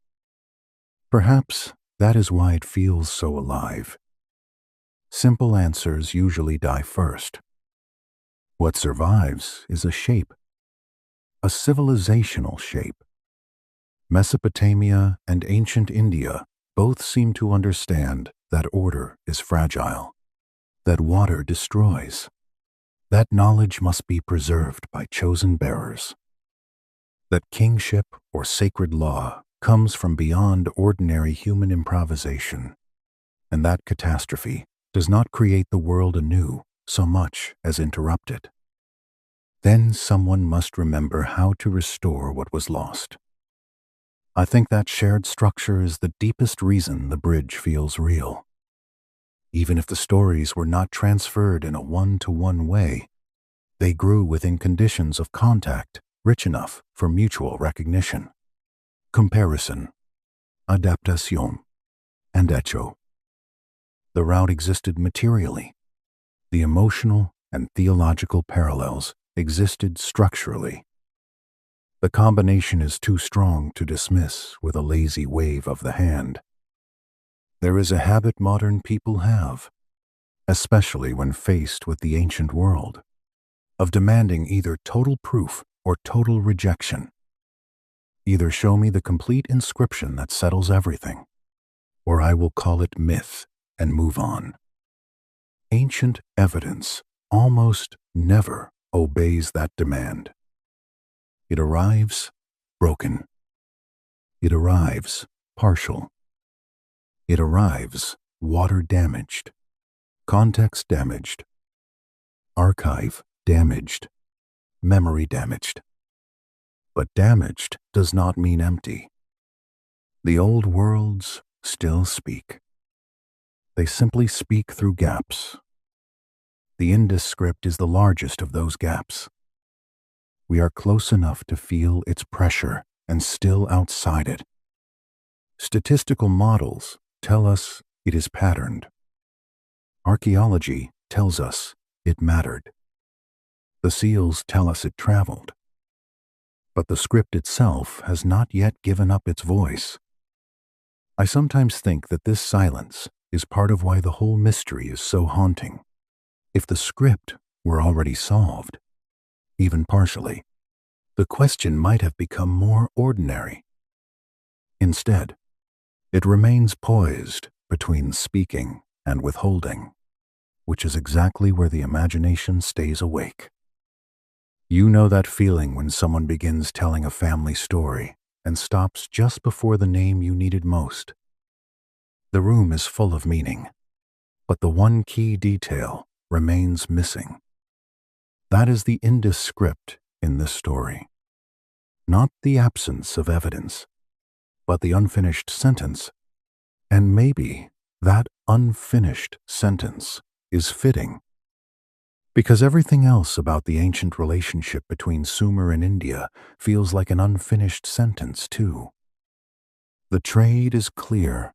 Perhaps that is why it feels so alive. Simple answers usually die first. What survives is a shape, a civilizational shape. Mesopotamia and ancient India both seem to understand that order is fragile, that water destroys. That knowledge must be preserved by chosen bearers. That kingship or sacred law comes from beyond ordinary human improvisation, and that catastrophe does not create the world anew so much as interrupt it. Then someone must remember how to restore what was lost. I think that shared structure is the deepest reason the bridge feels real. Even if the stories were not transferred in a one-to-one way, they grew within conditions of contact rich enough for mutual recognition, comparison, adaptation, and echo. The route existed materially. The emotional and theological parallels existed structurally. The combination is too strong to dismiss with a lazy wave of the hand. There is a habit modern people have, especially when faced with the ancient world, of demanding either total proof or total rejection. Either show me the complete inscription that settles everything, or I will call it myth and move on. Ancient evidence almost never obeys that demand. It arrives broken. It arrives partial. It arrives water damaged, context damaged, archive damaged, memory damaged. But damaged does not mean empty. The old worlds still speak. They simply speak through gaps. The Indus script is the largest of those gaps. We are close enough to feel its pressure and still outside it. Statistical models tell us it is patterned. Archaeology tells us it mattered. The seals tell us it traveled. But the script itself has not yet given up its voice. I sometimes think that this silence is part of why the whole mystery is so haunting. If the script were already solved, even partially, the question might have become more ordinary. Instead, it remains poised between speaking and withholding, which is exactly where the imagination stays awake. You know that feeling when someone begins telling a family story and stops just before the name you needed most. The room is full of meaning, but the one key detail remains missing. That is the Indus script in this story. Not the absence of evidence, but the unfinished sentence. And maybe that unfinished sentence is fitting, because everything else about the ancient relationship between Sumer and India feels like an unfinished sentence too. The trade is clear,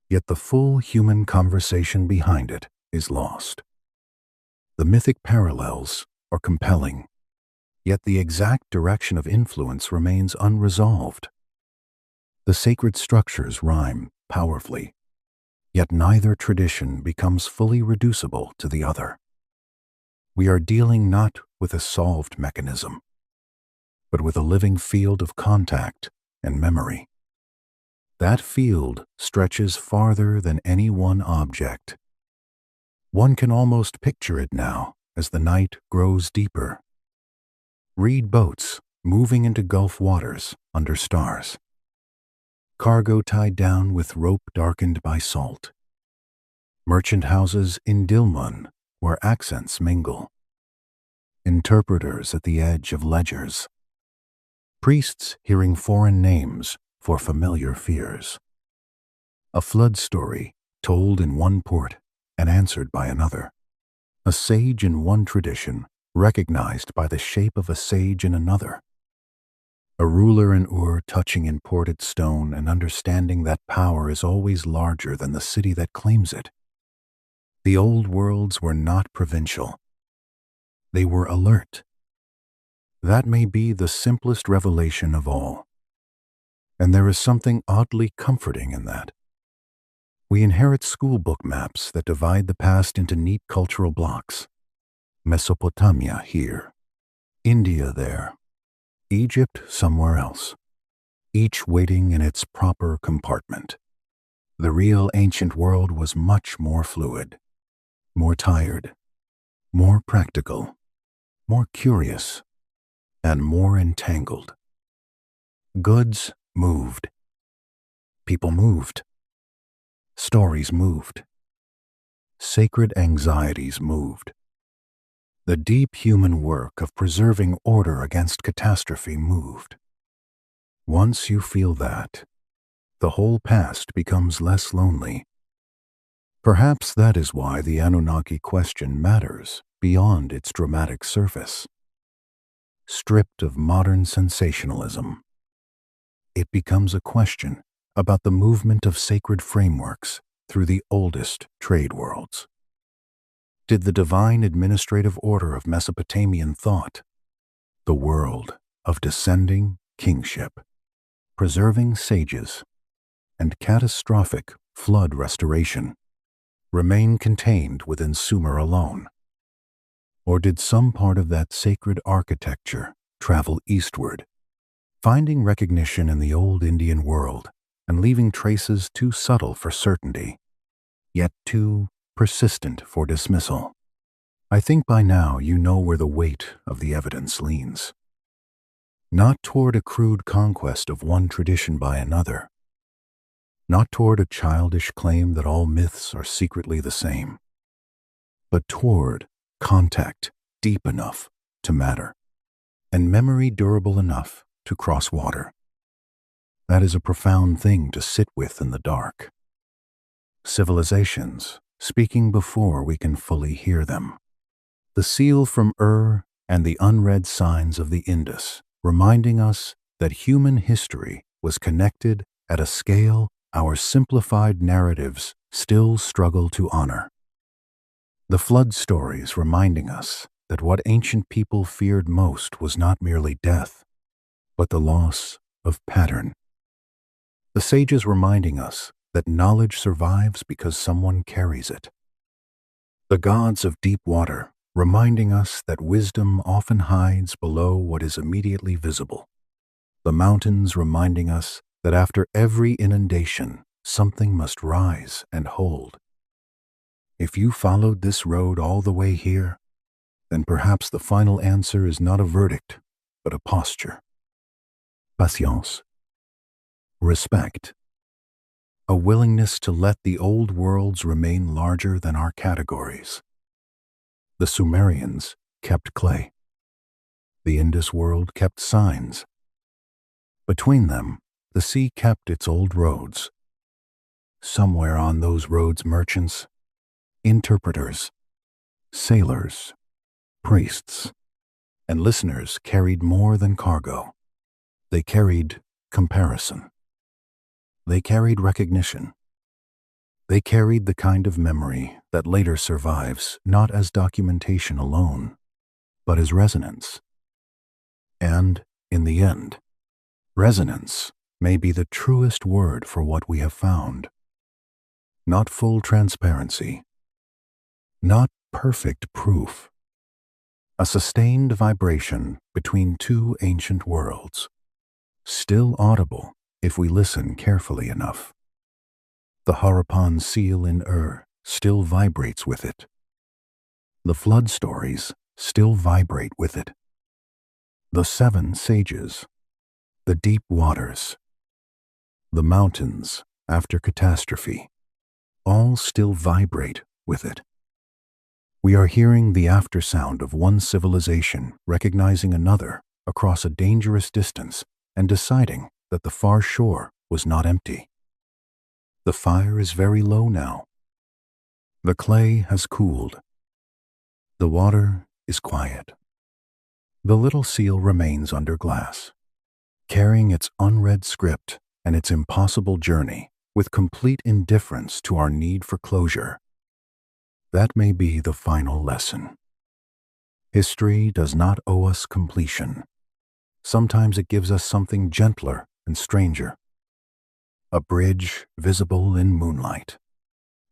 yet the full human conversation behind it is lost. The mythic parallels are compelling, yet the exact direction of influence remains unresolved. The sacred structures rhyme powerfully, yet neither tradition becomes fully reducible to the other. We are dealing not with a solved mechanism, but with a living field of contact and memory. That field stretches farther than any one object. One can almost picture it now as the night grows deeper. Reed boats moving into Gulf waters under stars. Cargo tied down with rope darkened by salt. Merchant houses in Dilmun where accents mingle. Interpreters at the edge of ledgers. Priests hearing foreign names for familiar fears. A flood story told in one port and answered by another. A sage in one tradition recognized by the shape of a sage in another. A ruler in Ur touching imported stone and understanding that power is always larger than the city that claims it. The old worlds were not provincial. They were alert. That may be the simplest revelation of all. And there is something oddly comforting in that. We inherit schoolbook maps that divide the past into neat cultural blocks. Mesopotamia here, India there, Egypt somewhere else, each waiting in its proper compartment. The real ancient world was much more fluid, more tired, more practical, more curious, and more entangled. Goods moved. People moved. Stories moved. Sacred anxieties moved. The deep human work of preserving order against catastrophe moved. Once you feel that, the whole past becomes less lonely. Perhaps that is why the Anunnaki question matters beyond its dramatic surface. Stripped of modern sensationalism, it becomes a question about the movement of sacred frameworks through the oldest trade worlds. Did the divine administrative order of Mesopotamian thought, the world of descending kingship, preserving sages, and catastrophic flood restoration, remain contained within Sumer alone? Or did some part of that sacred architecture travel eastward, finding recognition in the old Indian world and leaving traces too subtle for certainty, yet too persistent for dismissal? I think by now you know where the weight of the evidence leans. Not toward a crude conquest of one tradition by another, not toward a childish claim that all myths are secretly the same, but toward contact deep enough to matter, and memory durable enough to cross water. That is a profound thing to sit with in the dark. Civilizations speaking before we can fully hear them. The seal from Ur and the unread signs of the Indus, reminding us that human history was connected at a scale our simplified narratives still struggle to honor. The flood stories reminding us that what ancient people feared most was not merely death, but the loss of pattern. The sages reminding us that knowledge survives because someone carries it. The gods of deep water reminding us that wisdom often hides below what is immediately visible. The mountains reminding us that after every inundation, something must rise and hold. If you followed this road all the way here, then perhaps the final answer is not a verdict, but a posture. Patience. Respect. A willingness to let the old worlds remain larger than our categories. The Sumerians kept clay. The Indus world kept signs. Between them, the sea kept its old roads. Somewhere on those roads, merchants, interpreters, sailors, priests, and listeners carried more than cargo. They carried comparison. They carried recognition. They carried the kind of memory that later survives not as documentation alone, but as resonance. And, in the end, resonance may be the truest word for what we have found. Not full transparency, not perfect proof. A sustained vibration between two ancient worlds, still audible if we listen carefully enough. The Harappan seal in Ur still vibrates with it. The flood stories still vibrate with it. The seven sages, the deep waters, the mountains after catastrophe, all still vibrate with it. We are hearing the aftersound of one civilization recognizing another across a dangerous distance and deciding that the far shore was not empty. The fire is very low now. The clay has cooled. The water is quiet. The little seal remains under glass, carrying its unread script and its impossible journey with complete indifference to our need for closure. That may be the final lesson. History does not owe us completion. Sometimes it gives us something gentler and stranger. A bridge visible in moonlight,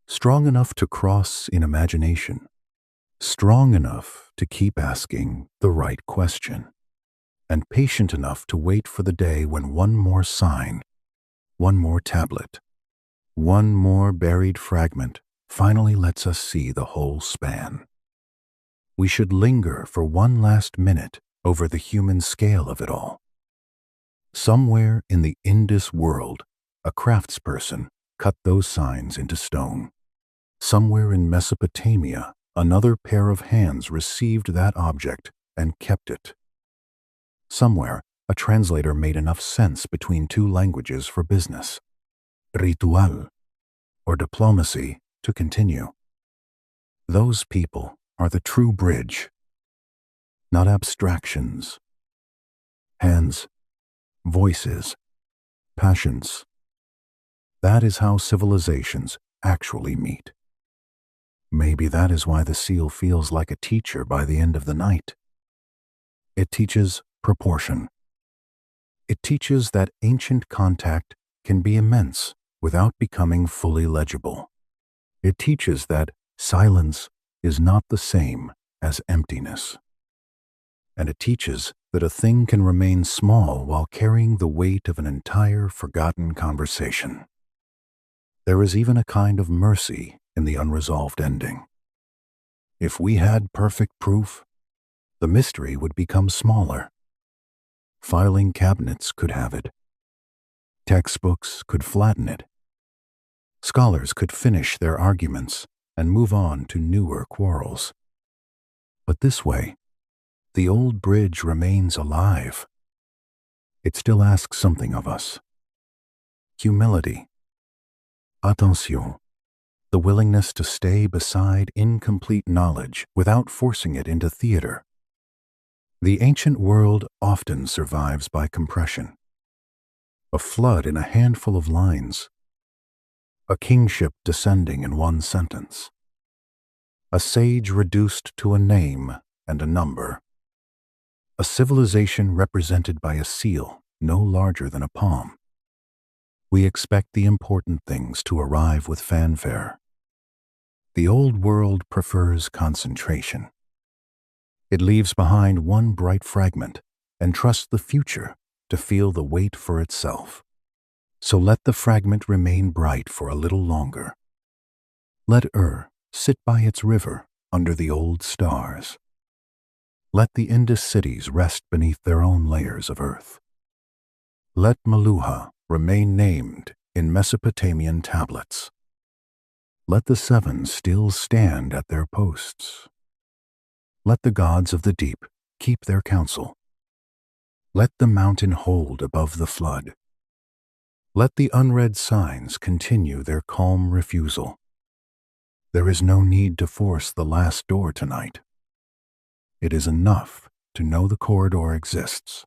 strong enough to cross in imagination, strong enough to keep asking the right question, and patient enough to wait for the day when one more sign, one more tablet, one more buried fragment finally lets us see the whole span. We should linger for one last minute over the human scale of it all. Somewhere in the Indus world, a craftsperson cut those signs into stone. Somewhere in Mesopotamia, another pair of hands received that object and kept it. Somewhere, a translator made enough sense between two languages for business, ritual, or diplomacy, to continue. Those people are the true bridge, not abstractions. Hands, voices, passions, That is how civilizations actually meet. Maybe that is why the seal feels like a teacher by the end of the night. It teaches proportion. It teaches that ancient contact can be immense without becoming fully legible. It teaches that silence is not the same as emptiness. And it teaches that a thing can remain small while carrying the weight of an entire forgotten conversation. There is even a kind of mercy in the unresolved ending. If we had perfect proof, the mystery would become smaller. Filing cabinets could have it. Textbooks could flatten it. Scholars could finish their arguments and move on to newer quarrels. But this way, the old bridge remains alive. It still asks something of us. Humility. Attention. The willingness to stay beside incomplete knowledge without forcing it into theater. The ancient world often survives by compression. A flood in a handful of lines. A kingship descending in one sentence. A sage reduced to a name and a number. A civilization represented by a seal no larger than a palm. We expect the important things to arrive with fanfare. The old world prefers concentration. It leaves behind one bright fragment and trusts the future to feel the weight for itself. So let the fragment remain bright for a little longer. Let sit by its river under the old stars. Let the Indus cities rest beneath their own layers of earth. Let Meluha remain named in Mesopotamian tablets. Let the seven still stand at their posts. Let the gods of the deep keep their counsel. Let the mountain hold above the flood. Let the unread signs continue their calm refusal. There is no need to force the last door tonight. It is enough to know the corridor exists.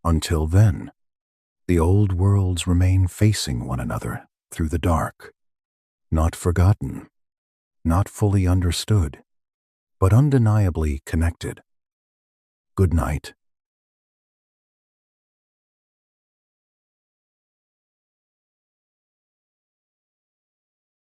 Until then, the old worlds remain facing one another through the dark, not forgotten, not fully understood, but undeniably connected. Good night.